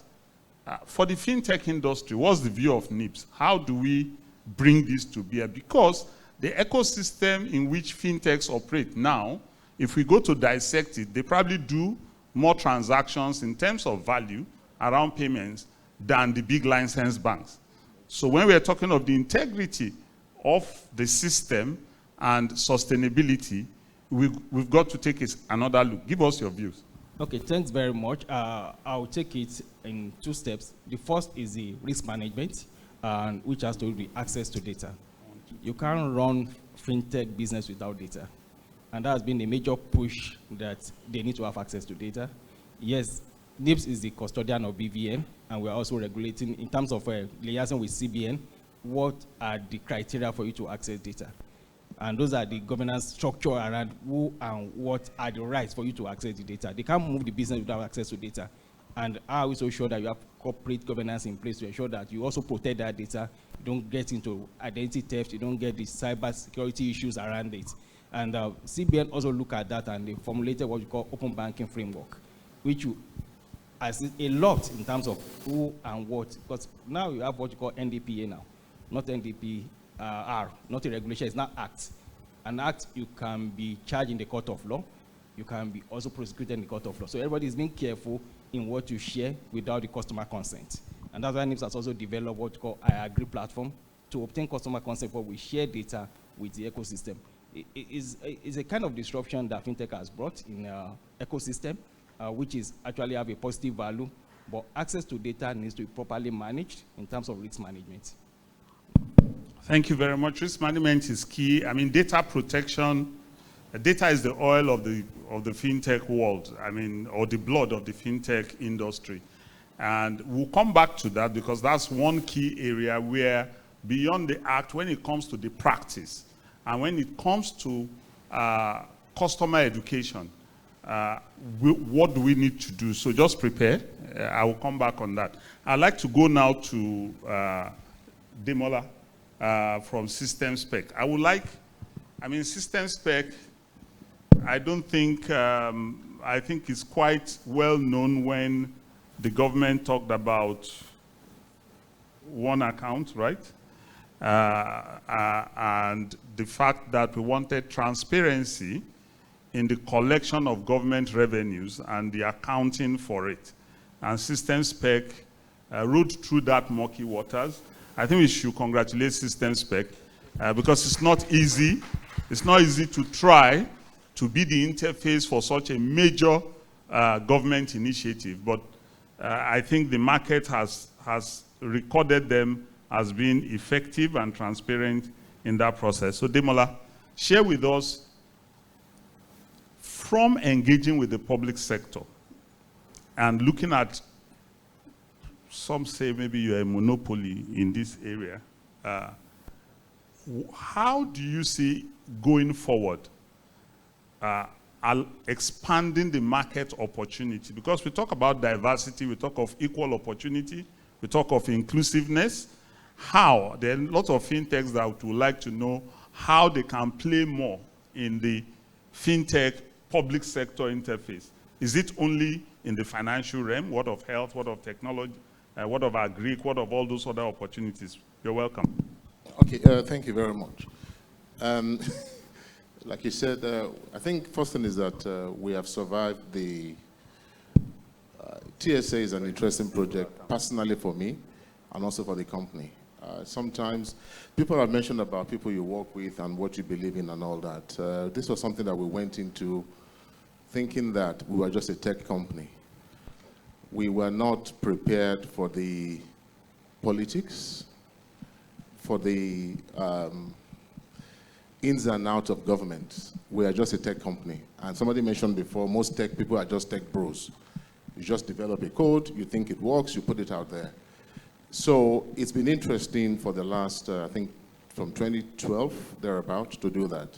For the fintech industry, what's the view of NIPS? How do we bring this to bear? Because the ecosystem in which fintechs operate now, if we go to dissect it, they probably do more transactions in terms of value around payments than the big licensed banks. So when we are talking of the integrity of the system and sustainability, we've got to take another look. Give us your views. Okay, thanks very much. I'll take it in 2 steps. The first is the risk management, which has to do with access to data. You can't run fintech business without data. And that has been a major push that they need to have access to data. Yes, NIPS is the custodian of BVN, and we're also regulating, in terms of liaison with CBN, what are the criteria for you to access data. And those are the governance structure around who and what are the rights for you to access the data. They can't move the business without access to data. And how are we so sure that you have corporate governance in place to ensure that you also protect that data, you don't get into identity theft, you don't get the cyber security issues around it. And CBN also look at that, and they formulated what you call open banking framework, which you assist a lot in terms of who and what, because now you have what you call NDPA now, not NDPR, not a regulation, it's not act. An act, you can be charged in the court of law, you can be also prosecuted in the court of law. So everybody is being careful in what you share without the customer consent. And that's why NIPS has also developed what you call I Agree platform to obtain customer consent where we share data with the ecosystem. It is a kind of disruption that fintech has brought in ecosystem, which is actually have a positive value, but access to data needs to be properly managed in terms of risk management. Thank you very much. Risk management is key. I mean, data protection, data is the oil of the fintech world, I mean, or the blood of the fintech industry. And we'll come back to that because that's one key area where beyond the act, when it comes to the practice, and when it comes to customer education, what do we need to do? So just prepare. I will come back on that. I'd like to go now to Demola from System Spec. System Spec, I think it's quite well known when the government talked about one account, right? And the fact that we wanted transparency in the collection of government revenues and the accounting for it. And System Spec rode through that murky waters. I think we should congratulate System Spec because it's not easy. It's not easy to try to be the interface for such a major government initiative, but I think the market has recorded them as being effective and transparent in that process. So Demola, share with us, from engaging with the public sector and looking at, some say maybe you're a monopoly in this area, how do you see going forward expanding the market opportunity? Because we talk about diversity, we talk of equal opportunity, we talk of inclusiveness. How? There are lots of fintechs that would like to know how they can play more in the fintech public sector interface. Is it only in the financial realm? What of health? What of technology? What of agri? What of all those other opportunities? You're welcome. Okay, thank you very much. Like you said, I think first thing is that we have survived the TSA is an interesting project, personally for me, and also for the company. Sometimes people have mentioned about people you work with and what you believe in and all that. This was something that we went into thinking that we were just a tech company. We were not prepared for the politics, for the ins and outs of government. We are just a tech company. And somebody mentioned before, most tech people are just tech bros. You just develop a code, you think it works, you put it out there. So it's been interesting for the last, I think, from 2012, thereabout, to do that.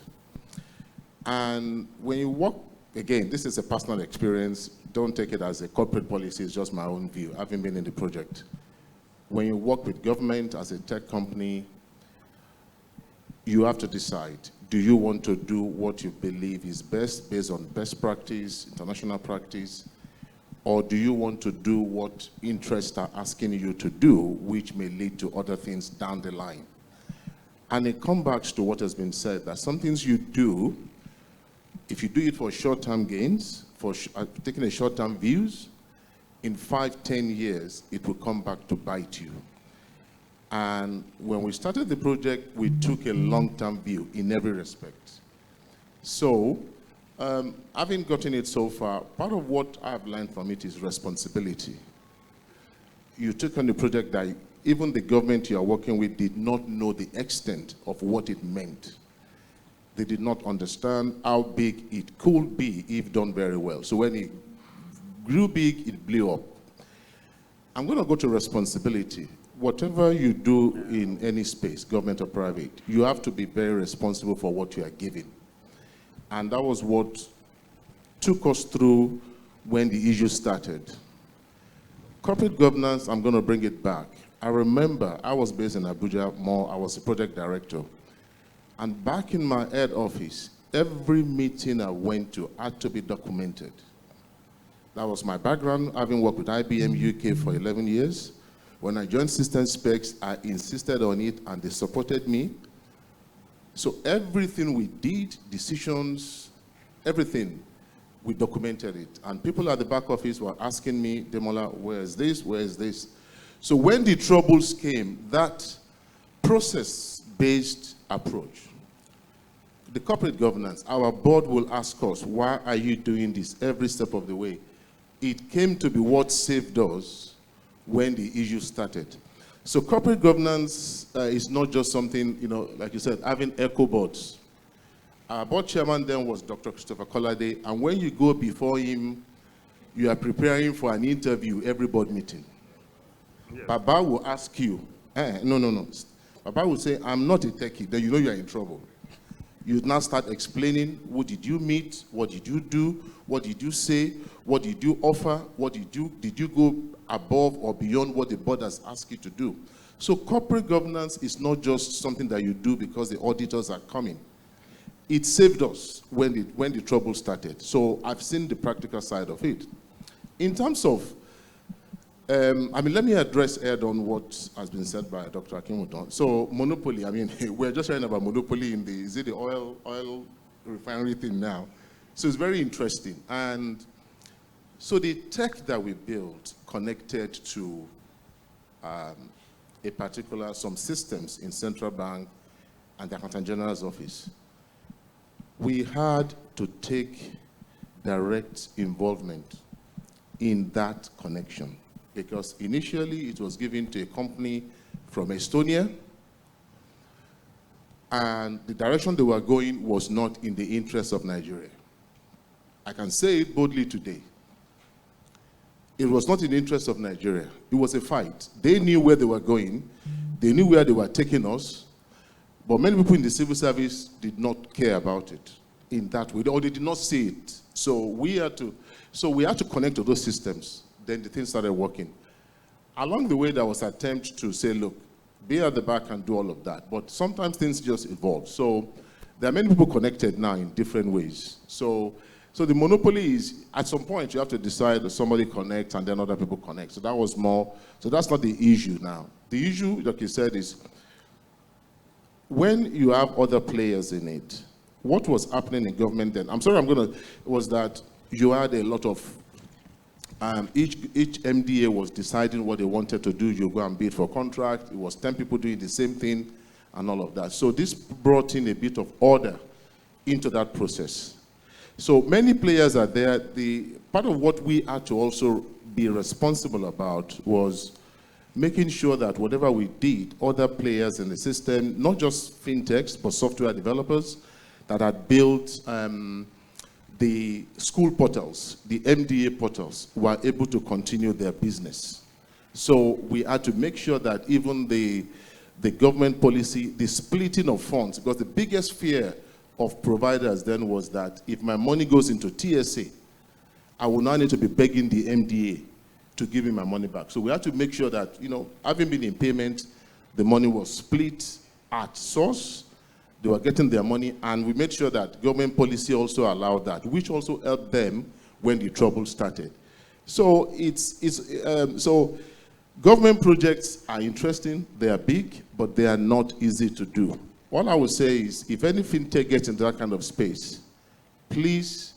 And when you work, again, this is a personal experience. Don't take it as a corporate policy, it's just my own view, having been in the project. When you work with government as a tech company, you have to decide, do you want to do what you believe is best, based on best practice, international practice, or do you want to do what interests are asking you to do, which may lead to other things down the line? And it comes back to what has been said, that some things you do, if you do it for short-term gains, for taking a short-term views, in 5-10 years, it will come back to bite you. And when we started the project, we took a long-term view in every respect. So, having gotten it so far, part of what I've learned from it is responsibility. You took on a project that even the government you are working with did not know the extent of what it meant. They did not understand how big it could be if done very well. So when it grew big, it blew up. I'm going to go to responsibility. Whatever you do in any space, government or private, you have to be very responsible for what you are giving. And that was what took us through when the issue started. Corporate governance, I'm going to bring it back. I remember I was based in Abuja more, I was a project director. And back in my head office, every meeting I went to had to be documented. That was my background, having worked with IBM UK for 11 years. When I joined System Specs, I insisted on it and they supported me. So everything we did, decisions, everything, we documented it. And people at the back office were asking me, Demola, where is this, where is this? So when the troubles came, that process-based approach, the corporate governance, our board will ask us, why are you doing this every step of the way? It came to be what saved us when the issue started. So corporate governance is not just something, you know, like you said, having echo boards. Our board chairman then was Dr. Christopher Collade, and when you go before him, you are preparing for an interview every board meeting. Yeah. Baba will ask you, no. Baba will say, I'm not a techie, then you know you are in trouble. You now start explaining, what did you meet, what did you do, what did you say, what did you offer, what did you go above or beyond what the board has asked you to do. So corporate governance is not just something that you do because the auditors are coming. It saved us when the trouble started. So I've seen the practical side of it. In terms of, let me address head-on what has been said by Dr. Akinwuton. So monopoly, we're just hearing about monopoly in the oil refinery thing now. So it's very interesting. And so the tech that we built connected to some systems in Central Bank and the Accountant General's office. We had to take direct involvement in that connection because initially it was given to a company from Estonia and the direction they were going was not in the interest of Nigeria. I can say it boldly today. It was not in the interest of Nigeria. It was a fight. They knew where they were going. They knew where they were taking us. But many people in the civil service did not care about it in that way, or they did not see it. So we had to connect to those systems. Then the thing started working. Along the way, there was an attempt to say, look, be at the back and do all of that. But sometimes things just evolve. So there are many people connected now in different ways. So the monopoly is, at some point, you have to decide that somebody connects and then other people connect. So that was more, so that's not the issue now. The issue, like you said, is when you have other players in it, what was happening in government then, was that you had a lot of, each MDA was deciding what they wanted to do. You go and bid for contract. It was 10 people doing the same thing and all of that. So this brought in a bit of order into that process. So many players are there. The part of what we had to also be responsible about was making sure that whatever we did, other players in the system, not just fintechs, but software developers that had built the school portals, the MDA portals, were able to continue their business. So we had to make sure that even the government policy, the splitting of funds, because the biggest fear of providers then was that if my money goes into TSA, I will now need to be begging the MDA to give me my money back. So we had to make sure that, having been in payment, the money was split at source, they were getting their money, and we made sure that government policy also allowed that, which also helped them when the trouble started. So so government projects are interesting, they are big, but they are not easy to do. All I would say is, if any fintech gets into that kind of space, please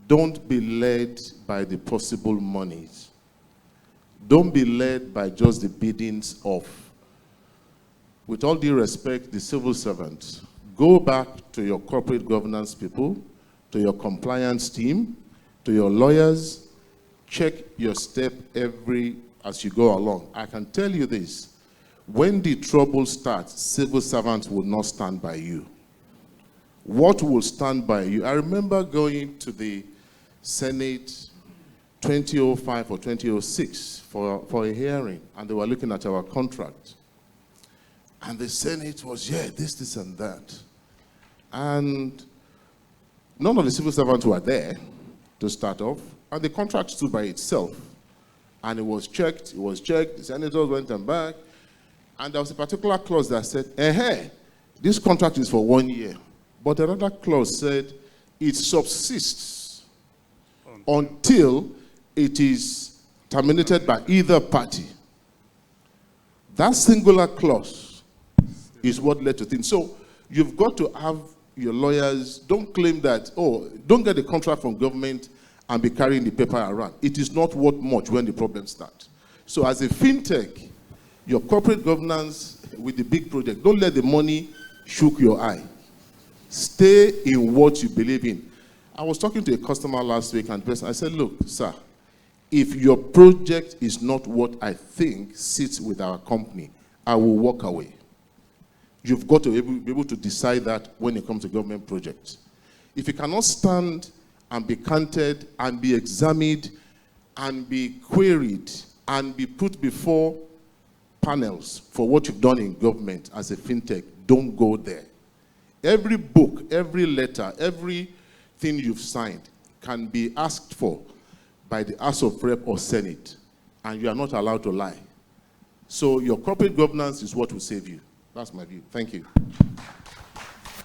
don't be led by the possible monies. Don't be led by just the biddings of, with all due respect, the civil servants. Go back to your corporate governance people, to your compliance team, to your lawyers. Check your step as you go along. I can tell you this, when the trouble starts, civil servants will not stand by you. What will stand by you? I remember going to the Senate 2005 or 2006 for a hearing, and they were looking at our contract. And the Senate was, this and that. And none of the civil servants were there to start off, and the contract stood by itself. And it was checked, the senators went and back, and there was a particular clause that said, this contract is for 1 year. But another clause said, it subsists until it is terminated by either party. That singular clause is what led to things. So you've got to have your lawyers, don't claim that, don't get a contract from government and be carrying the paper around. It is not worth much when the problem starts. So as a fintech, your corporate governance with the big project, don't let the money shook your eye. Stay in what you believe in. I was talking to a customer last week, and I said, look, sir, if your project is not what I think sits with our company, I will walk away. You've got to be able to decide that when it comes to government projects. If you cannot stand and be counted and be examined and be queried and be put before panels for what you've done in government as a fintech, don't go there. Every book, every letter, everything you've signed can be asked for by the House of Rep or Senate, and you are not allowed to lie. So your corporate governance is what will save you. That's my view. Thank you.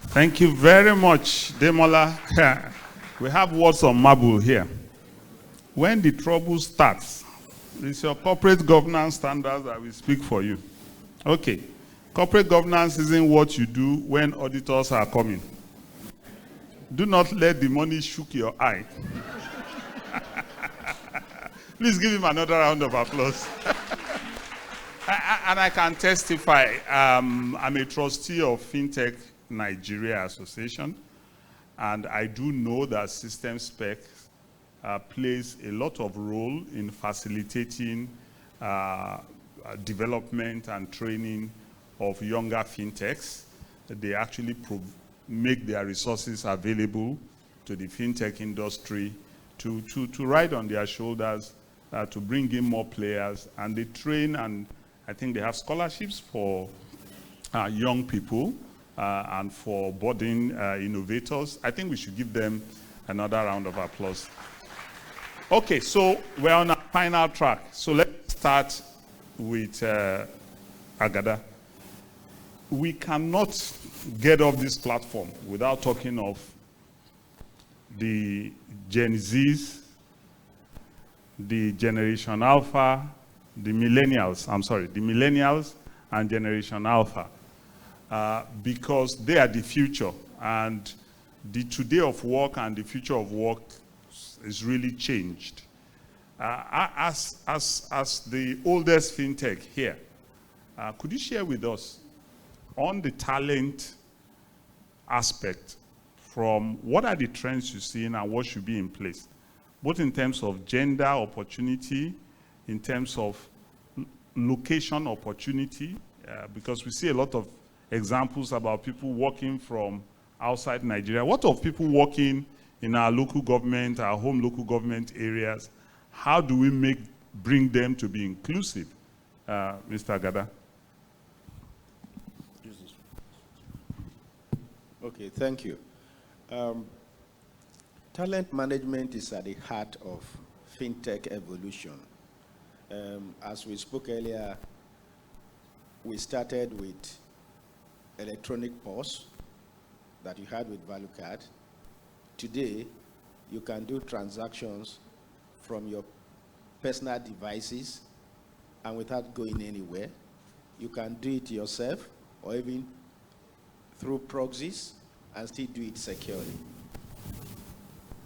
Thank you very much, Demola. We have words on marble here. When the trouble starts, it's your corporate governance standards that will speak for you. Okay. Corporate governance isn't what you do when auditors are coming. Do not let the money shook your eye. Please give him another round of applause. And I can testify, I'm a trustee of FinTech Nigeria Association, and I do know that System Spec plays a lot of role in facilitating development and training of younger fintechs. They actually make their resources available to the fintech industry to ride on their shoulders, to bring in more players, and they train, and I think they have scholarships for young people and for budding innovators. I think we should give them another round of applause. Okay, so we're on our final track. So let's start with Agada. We cannot get off this platform without talking of the Gen Zs, the Generation Alpha, the millennials and Generation Alpha, because they are the future, and the today of work and the future of work is really changed. As the oldest fintech here, could you share with us on the talent aspect, from what are the trends you're seeing and what should be in place, both in terms of gender opportunity, in terms of location opportunity, because we see a lot of examples about people working from outside Nigeria. What of people working in our local government, our home local government areas? How do we bring them to be inclusive? Mr. Agada. Okay, thank you. Talent management is at the heart of fintech evolution. As we spoke earlier, we started with electronic POS that you had with Value Card. Today, you can do transactions from your personal devices and without going anywhere. You can do it yourself or even through proxies and still do it securely.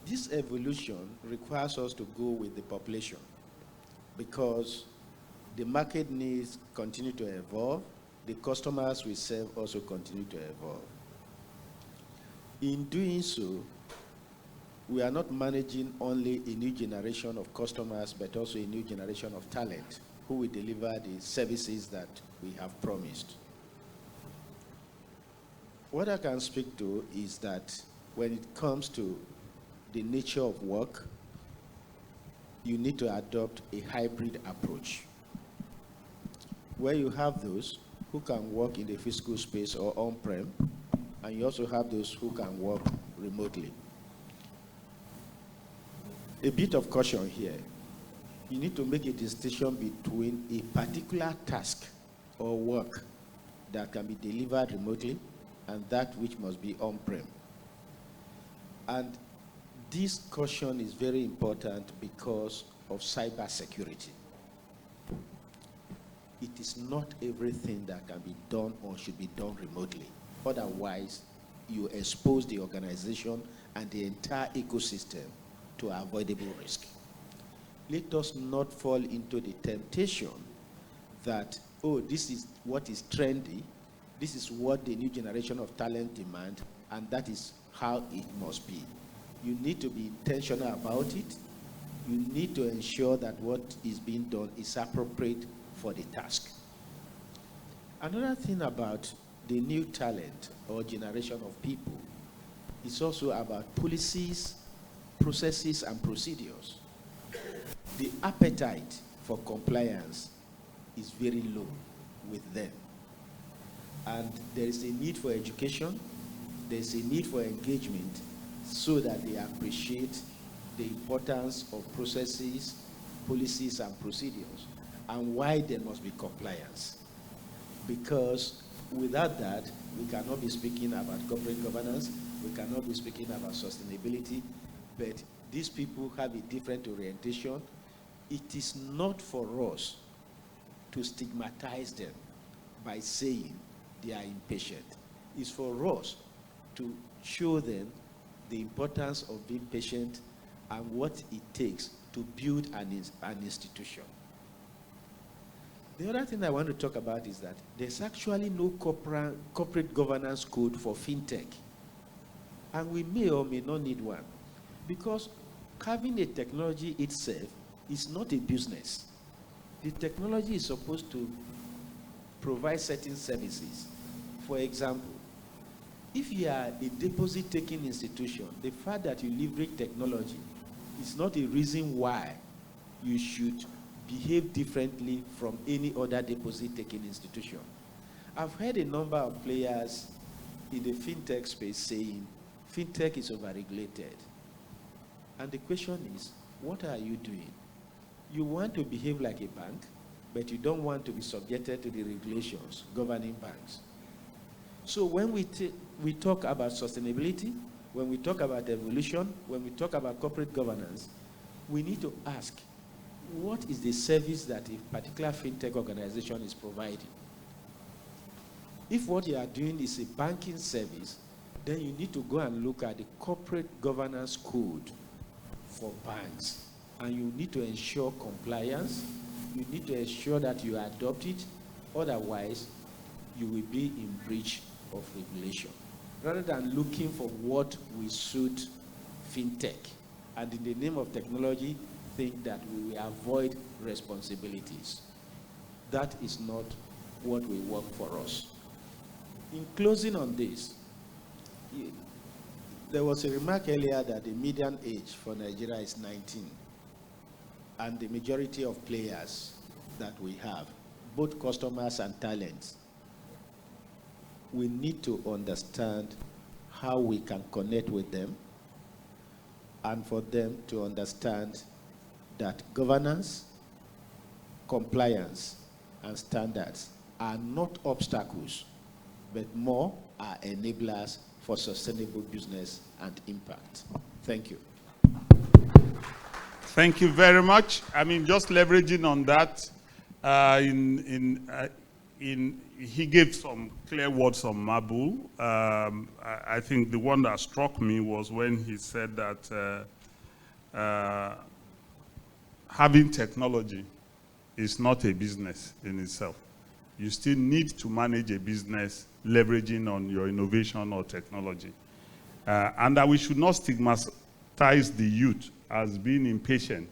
This evolution requires us to go with the population because the market needs continue to evolve, the customers we serve also continue to evolve. In doing so, we are not managing only a new generation of customers, but also a new generation of talent who will deliver the services that we have promised. What I can speak to is that when it comes to the nature of work, you need to adopt a hybrid approach, where you have those who can work in the physical space or on-prem, and you also have those who can work remotely. A bit of caution here. You need to make a distinction between a particular task or work that can be delivered remotely and that which must be on-prem. And this caution is very important because of cybersecurity. It is not everything that can be done or should be done remotely. Otherwise, you expose the organization and the entire ecosystem to avoidable risk. Let us not fall into the temptation that, oh, this is what is trendy, this is what the new generation of talent demand, and that is how it must be. You need to be intentional about it. You need to ensure that what is being done is appropriate for the task. Another thing about the new talent or generation of people is also about policies, processes, and procedures. The appetite for compliance is very low with them. And there is a need for education, there is a need for engagement so that they appreciate the importance of processes, policies, and procedures, and why there must be compliance. Because without that, we cannot be speaking about corporate governance, we cannot be speaking about sustainability, but these people have a different orientation. It is not for us to stigmatize them by saying they are impatient. It's for us to show them the importance of being patient and what it takes to build an institution. The other thing I want to talk about is that there's actually no corporate governance code for fintech. And we may or may not need one. Because having a technology itself is not a business. The technology is supposed to provide certain services. For example, if you are a deposit-taking institution, the fact that you leverage technology is not a reason why you should behave differently from any other deposit-taking institution. I've heard a number of players in the fintech space saying fintech is overregulated. And the question is, what are you doing? You want to behave like a bank, but you don't want to be subjected to the regulations governing banks. So when we talk about sustainability, when we talk about evolution, when we talk about corporate governance, we need to ask, what is the service that a particular fintech organization is providing? If what you are doing is a banking service, then you need to go and look at the corporate governance code for banks. And you need to ensure compliance. You need to ensure that you adopt it. Otherwise, you will be in breach of regulation. Rather than looking for what will suit fintech, and in the name of technology, think that we will avoid responsibilities. that is not what will work for us. In closing on this, there was a remark earlier that the median age for Nigeria is 19, and the majority of players that we have, both customers and talents, we need to understand how we can connect with them, and for them to understand that governance, compliance, and standards are not obstacles, but more are enablers for sustainable business and impact. Thank you. Thank you very much. I mean, just leveraging on that, he gave some clear words on Mabul. I think the one that struck me was when he said that having technology is not a business in itself. You still need to manage a business leveraging on your innovation or technology. And that we should not stigmatize the youth as being impatient.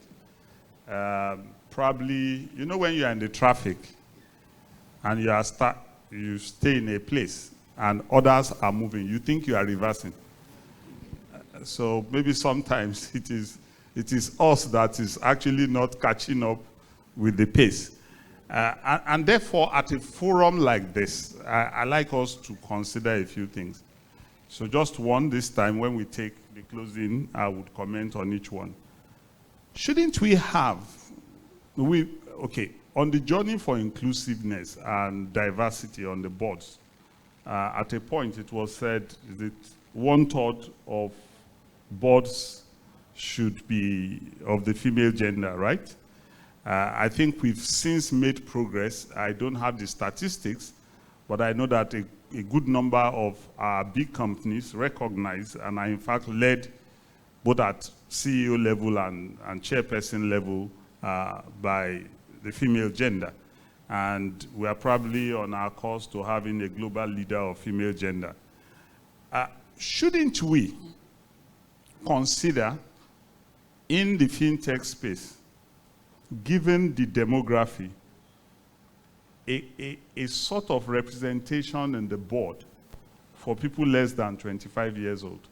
Probably, you know, when you are in the traffic and you stay in a place and others are moving, you think you are reversing. So maybe sometimes it is us that is actually not catching up with the pace. And therefore, at a forum like this, I like us to consider a few things. So just one this time, when we take the closing, I would comment on each one. Shouldn't we have, on the journey for inclusiveness and diversity on the boards, at a point it was said that 1/3 of boards should be of the female gender, right? I think we've since made progress. I don't have the statistics, but I know that a good number of our big companies recognize and are in fact led both at CEO level and chairperson level by the female gender. And we are probably on our course to having a global leader of female gender. Shouldn't we consider in the fintech space, given the demography, a sort of representation in the board for people less than 25 years old?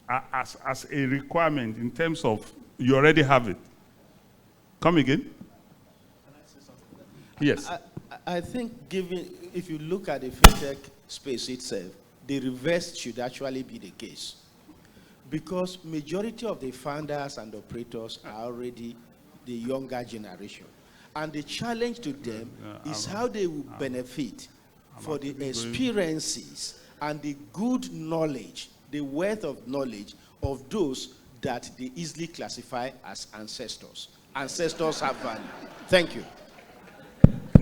As a requirement in terms of, you already have it. Come again? Can I say something to that? Yes. I think if you look at the fintech space itself, the reverse should actually be the case. Because majority of the founders and operators are already the younger generation. And the challenge to them is how they will benefit for the experiences and the good knowledge, the wealth of knowledge of those that they easily classify as ancestors. Ancestors have value. Thank you.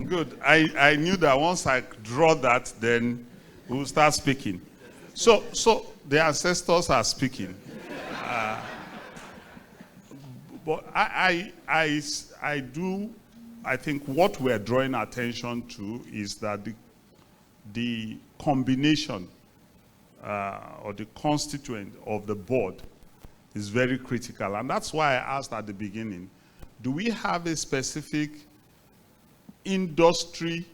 Good. I knew that once I draw that, then we'll start speaking. So the ancestors are speaking. But I think what we're drawing attention to is that the combination or the constituent of the board is very critical. And that's why I asked at the beginning, do we have a specific industry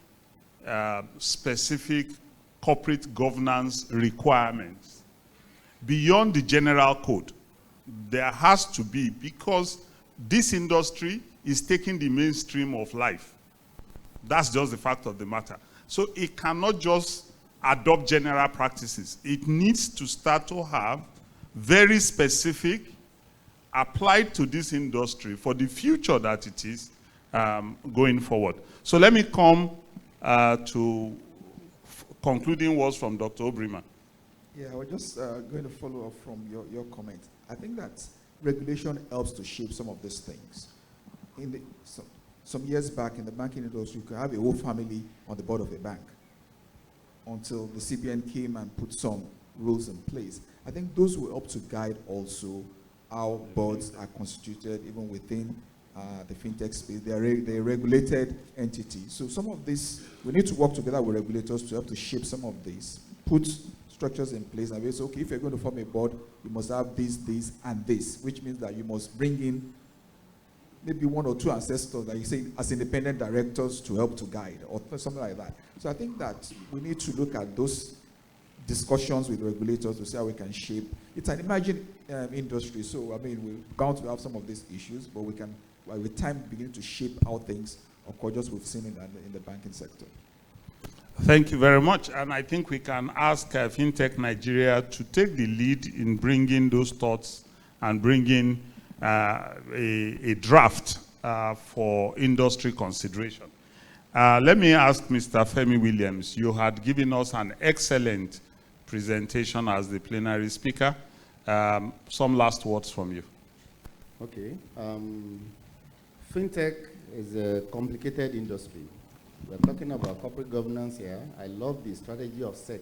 specific corporate governance requirements beyond the general code? There has to be, because this industry is taking the mainstream of life. That's just the fact of the matter. So it cannot just adopt general practices. It needs to start to have very specific, applied to this industry for the future that it is going forward. So let me come to concluding words from Dr. Obrima. Yeah, I was just going to follow up from your comment. I think that regulation helps to shape some of these things. Some years back in the banking industry, you could have a whole family on the board of a bank until the CBN came and put some rules in place. I think those will help to guide also how boards are constituted even within the fintech space. They're a regulated entity. So some of this, we need to work together with regulators to help to shape some of these, put structures in place and we say, okay, if you're going to form a board, you must have this, and this, which means that you must bring in maybe one or two ancestors that you say as independent directors to help to guide or something like that. So I think that we need to look at those discussions with regulators to see how we can shape. It's an emerging industry, so I mean, we're bound to have some of these issues, but we can, with time, begin to shape how things occur, just we've seen in the banking sector. Thank you very much. And I think we can ask FinTech Nigeria to take the lead in bringing those thoughts and bringing a draft for industry consideration. Let me ask Mr. Femi Williams. You had given us an excellent presentation as the plenary speaker. Some last words from you. Okay. FinTech is a complicated industry. We're talking about corporate governance here. I love the strategy of SEC.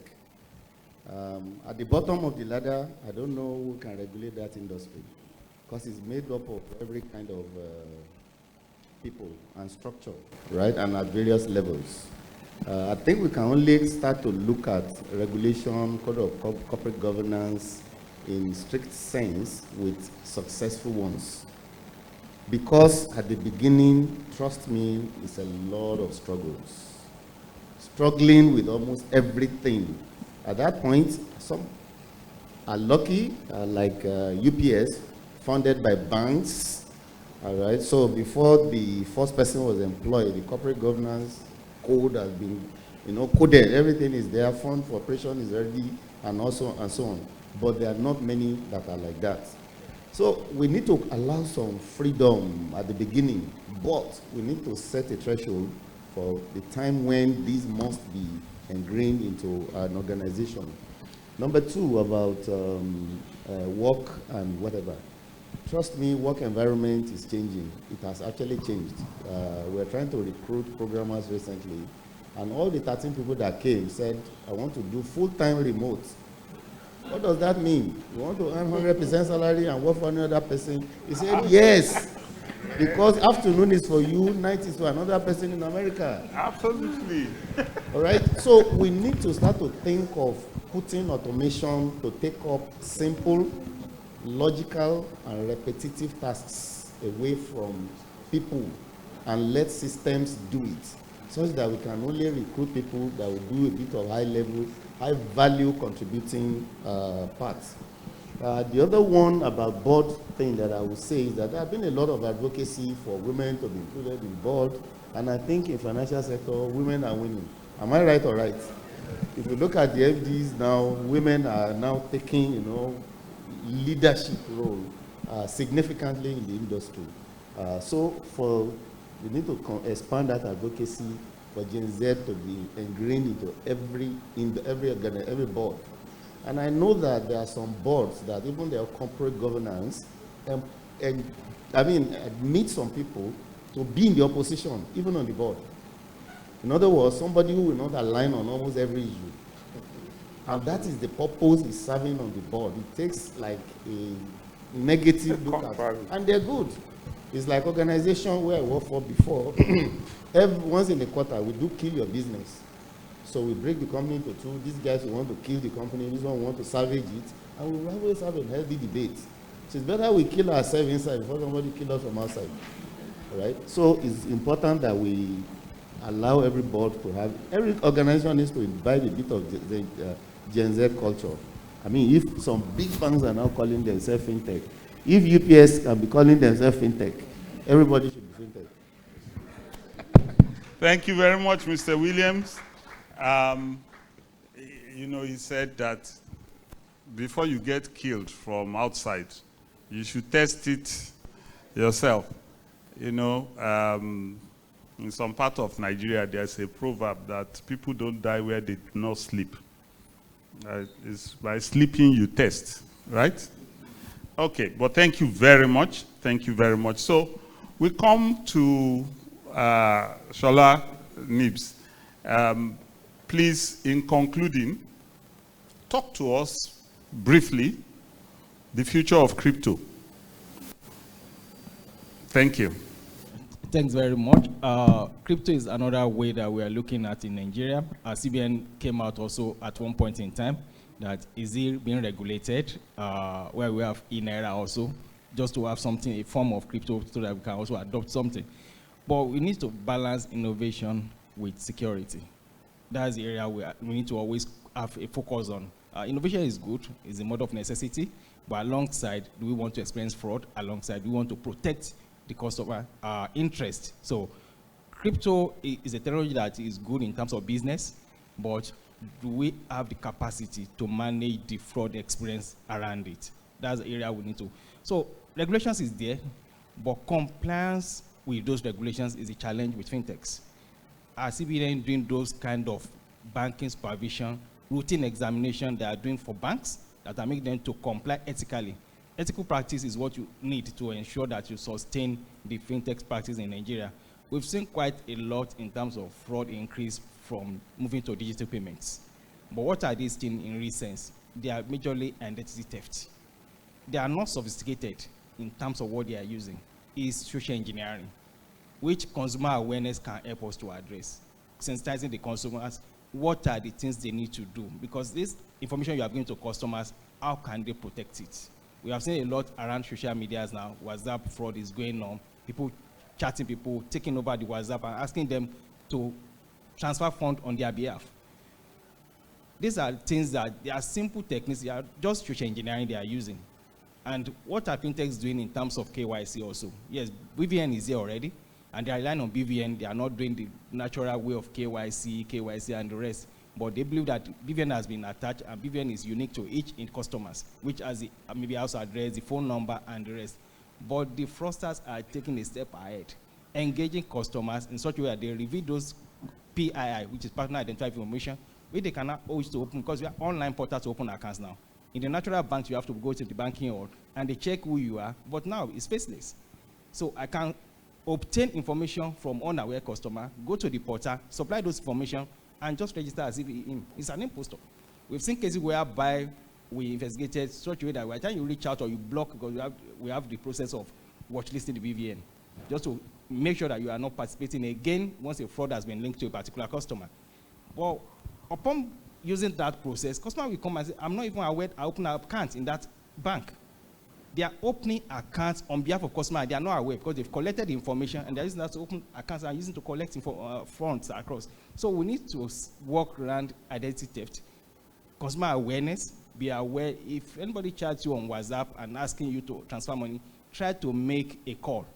At the bottom of the ladder, I don't know who can regulate that industry, because it's made up of every kind of people and structure, right, and at various levels. I think we can only start to look at regulation, code of corporate governance in strict sense with successful ones. Because at the beginning, trust me, it's a lot of struggles. Struggling with almost everything. At that point, some are lucky, like UPS, funded by banks. All right, so before the first person was employed, the corporate governance code has been, coded. Everything is there, fund for operation is ready, and so on. But there are not many that are like that. So we need to allow some freedom at the beginning, but we need to set a threshold for the time when these must be ingrained into an organization. Number two, about work and whatever. Trust me, work environment is changing. It has actually changed. We're trying to recruit programmers recently, and all the 13 people that came said, I want to do full-time remote. What does that mean? You want to earn 100% salary and work for another person? He said, yes, because afternoon is for you, night is for another person in America. Absolutely. All right, so we need to start to think of putting automation to take up simple, logical, and repetitive tasks away from people and let systems do it, such that we can only recruit people that will do a bit of high value contributing parts. The other one about board thing that I would say is that there have been a lot of advocacy for women to be included in board, and I think in financial sector, women are winning. Am I right or right? If you look at the FDs now, women are now taking, leadership role significantly in the industry. So we need to expand that advocacy for Gen Z to be ingrained into every board. And I know that there are some boards that even their corporate governance, admit some people to be in the opposition, even on the board. In other words, somebody who will not align on almost every issue. And that is the purpose it's serving on the board. It takes like a negative look at it. And they're good. It's like organization where I worked for before. Once in a quarter, we do kill your business. So we break the company into two. These guys who want to kill the company, this one want to salvage it. And we always have a healthy debate. So it's better we kill ourselves inside before somebody kills us from outside. All right? So it's important that we allow every board to have, every organization needs to imbibe a bit of the Gen Z culture. I mean, if some big banks are now calling themselves FinTech, if UPS can be calling themselves FinTech, everybody should be FinTech. Thank you very much, Mr. Williams. He said that before you get killed from outside, you should test it yourself. In some part of Nigeria, there's a proverb that people don't die where they do not sleep. It's by sleeping you test, right? Okay, but thank you very much. Thank you very much. So we come to Shola Nibs. Please, in concluding, talk to us briefly the future of crypto. Thank you. Thanks very much. Crypto is another way that we are looking at in Nigeria. CBN came out also at one point in time that is it being regulated, where we have e-Naira also just to have something, a form of crypto, so that we can also adopt something. But we need to balance innovation with security. That's the area where we need to always have a focus on. Innovation is good, it's a mode of necessity, but alongside, do we want to experience fraud? Alongside, do we want to protect the customer interest? So crypto is a technology that is good in terms of business, but do we have the capacity to manage the fraud experience around it? That's the area we need to. So regulations is there, but compliance with those regulations is a challenge with fintechs. Are CBN doing those kind of banking supervision, routine examination they are doing for banks that are making them to comply ethically? Ethical practice is what you need to ensure that you sustain the fintech practice in Nigeria. We've seen quite a lot in terms of fraud increase from moving to digital payments. But what are these things in real sense? They are majorly identity theft. They are not sophisticated in terms of what they are using. It's social engineering, which consumer awareness can help us to address. Sensitizing the consumers, what are the things they need to do? Because this information you are giving to customers, how can they protect it? We have seen a lot around social media now. WhatsApp fraud is going on. People chatting people, taking over the WhatsApp and asking them to transfer funds on their behalf. These are things that they are simple techniques, they are just social engineering they are using. And what are fintechs doing in terms of KYC also? Yes, BVN is here already, and they are relying on BVN. They are not doing the natural way of KYC and the rest. But they believe that BVN has been attached, and BVN is unique to each customers, which has the maybe house address, the phone number, and the rest. But the fraudsters are taking a step ahead, engaging customers in such a way that they reveal those PII, which is partner identified information, which they cannot always to open, because we have online portals to open accounts now. In the natural banks, you have to go to the banking hall, and they check who you are, but now it's faceless. So I can obtain information from unaware customer, go to the portal, supply those information, and just register as if it's an impostor. We've seen cases whereby we investigated such a way that by the time you reach out or you block, because we have the process of watchlisting the BVN, just to make sure that you are not participating again once a fraud has been linked to a particular customer. Well, upon using that process, customer will come and say, I'm not even aware I opened an account in that bank. They are opening accounts on behalf of customers. They are not aware because they've collected the information and they're using that to open accounts and using to collect funds across. So we need to work around identity theft, consumer awareness. Be aware if anybody chats you on WhatsApp and asking you to transfer money, try to make a call.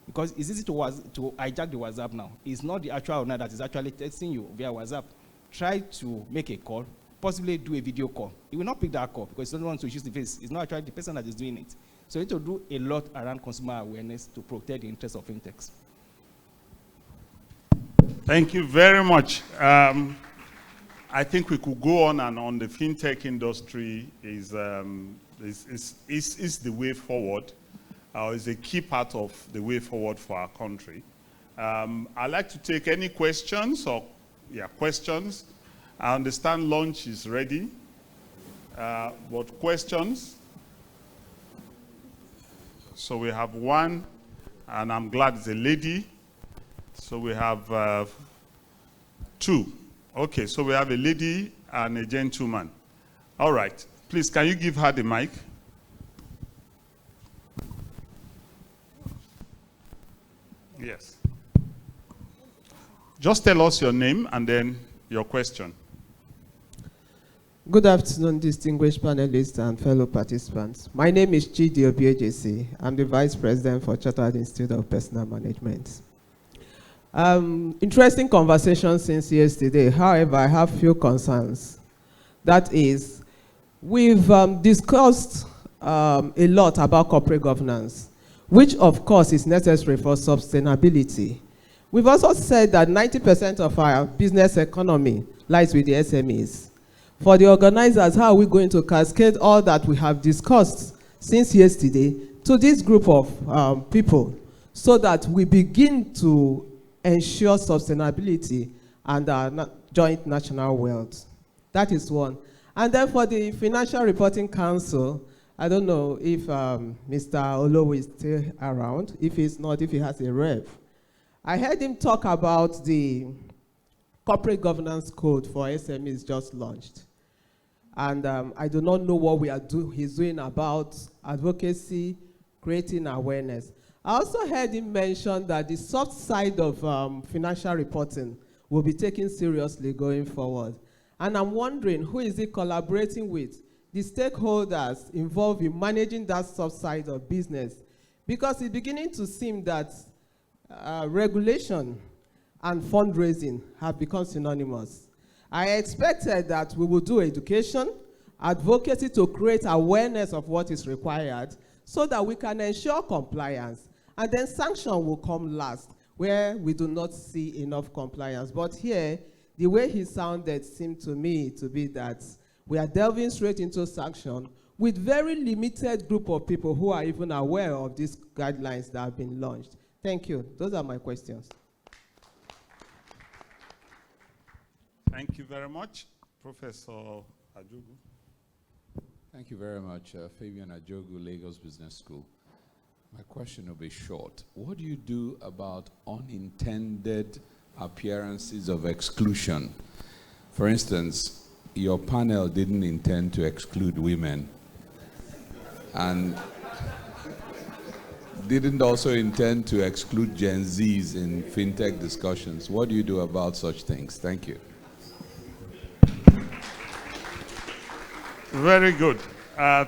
Because it's easy to hijack the WhatsApp now. It's not the actual owner that is actually texting you via WhatsApp. Try to make a call, possibly do a video call. He will not pick that call because he doesn't want to use the face. It's not actually the person that is doing it. So you need to do a lot around consumer awareness to protect the interests of fintechs. Thank you very much. I think we could go on and on. The fintech industry is the way forward. Is a key part of the way forward for our country. I'd like to take any questions or questions. I understand lunch is ready, but questions? So we have one, and I'm glad it's a lady. So we have two. Okay, so we have a lady and a gentleman. All right, please, can you give her the mic? Yes. Just tell us your name and then your question. Good afternoon, distinguished panelists and fellow participants. My name is Chidi Obiejesi. I'm the Vice President for Chartered Institute of Personal Management. Interesting conversation since yesterday. However, I have few concerns. That is, we've discussed a lot about corporate governance, which of course is necessary for sustainability. We've also said that 90% of our business economy lies with the SMEs. For the organizers, how are we going to cascade all that we have discussed since yesterday to this group of people so that we begin to ensure sustainability and our joint national wealth? That is one. And then for the Financial Reporting Council, I don't know if Mr. Olowo is still around. If he's not, if he has a rep. I heard him talk about the corporate governance code for SMEs just launched. And I do not know what he's doing about advocacy, creating awareness. I also heard him mention that the soft side of financial reporting will be taken seriously going forward. And I'm wondering, who is he collaborating with? The stakeholders involved in managing that soft side of business. Because it's beginning to seem that regulation and fundraising have become synonymous. I expected that we would do education, advocacy to create awareness of what is required so that we can ensure compliance. And then sanction will come last, where we do not see enough compliance. But here, the way he sounded seemed to me to be that we are delving straight into sanction with very limited group of people who are even aware of these guidelines that have been launched. Thank you. Those are my questions. Thank you very much. Professor Ajogu. Thank you very much, Fabian Ajogu, Lagos Business School. My question will be short. What do you do about unintended appearances of exclusion? For instance, your panel didn't intend to exclude women and didn't also intend to exclude Gen Zs in fintech discussions. What do you do about such things? Thank you. Very good.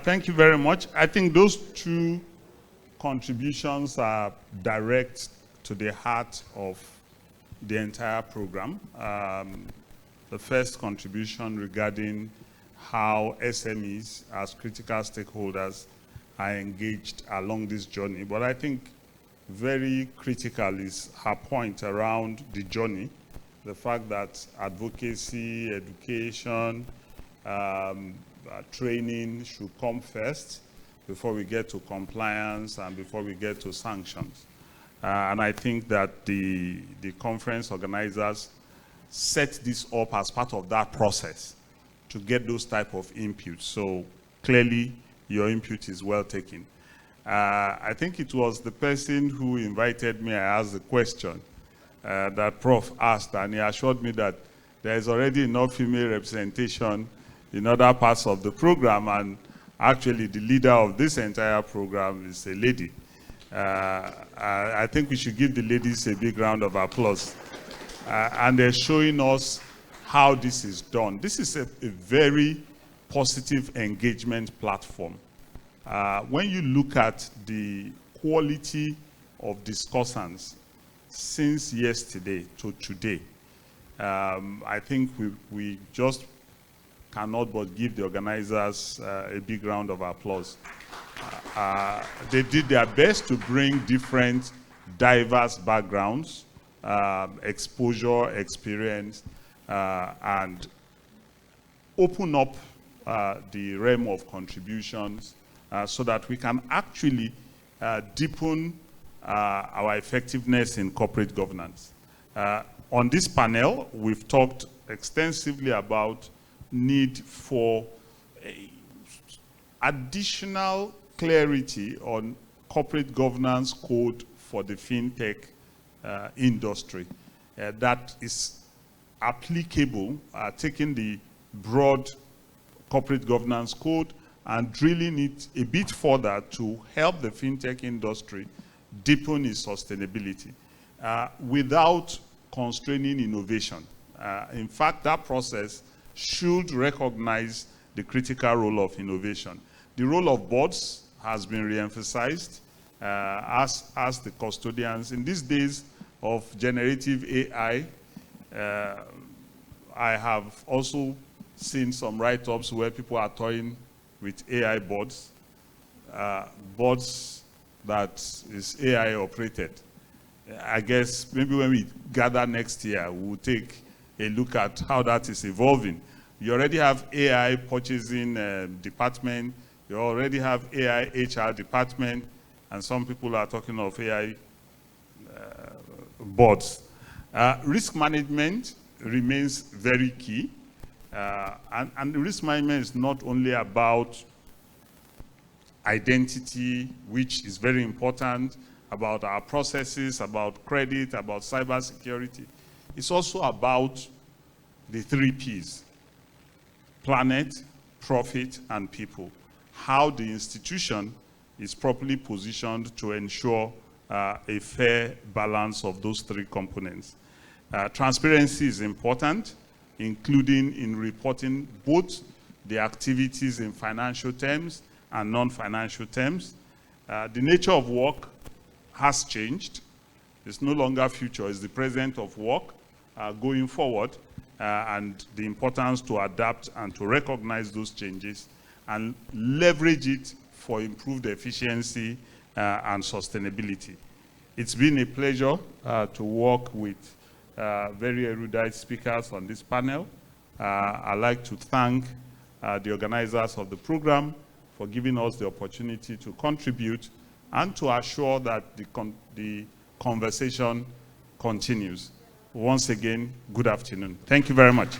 Thank you very much. I think those two contributions are direct to the heart of the entire program. The first contribution regarding how SMEs as critical stakeholders are engaged along this journey. But I think very critical is her point around the journey, the fact that advocacy, education, training should come first before we get to compliance and before we get to sanctions. And I think that the conference organizers set this up as part of that process to get those type of inputs. So clearly, your input is well taken. I think it was the person who invited me, I asked the question that Prof asked, and he assured me that there is already enough female representation in other parts of the program, and actually the leader of this entire program is a lady. I think we should give the ladies a big round of applause. And they're showing us how this is done. This is a very positive engagement platform. When you look at the quality of discussants since yesterday to today, I think we just cannot but give the organizers a big round of applause. They did their best to bring different, diverse backgrounds, exposure, experience, and open up the realm of contributions so that we can actually deepen our effectiveness in corporate governance. On this panel, we've talked extensively about need for additional clarity on corporate governance code for the fintech industry that is applicable, taking the broad corporate governance code and drilling it a bit further to help the fintech industry deepen its sustainability without constraining innovation. In fact, that process should recognize the critical role of innovation. The role of boards has been re-emphasized as the custodians. In these days of generative AI, I have also seen some write-ups where people are toying with AI boards, boards that is AI operated. I guess maybe when we gather next year, we'll take a look at how that is evolving. You already have AI purchasing department, you already have AI HR department, and some people are talking of AI boards. Risk management remains very key. And risk management is not only about identity, which is very important, about our processes, about credit, about cybersecurity. It's also about the 3 Ps: planet, profit, and people. How the institution is properly positioned to ensure a fair balance of those three components. Transparency is important, including in reporting both the activities in financial terms and non-financial terms. The nature of work has changed. It's no longer future, it's the present of work going forward, and the importance to adapt and to recognize those changes and leverage it for improved efficiency and sustainability. It's been a pleasure to work with very erudite speakers on this panel. I'd like to thank the organizers of the program for giving us the opportunity to contribute and to assure that the conversation continues. Once again, good afternoon. Thank you very much.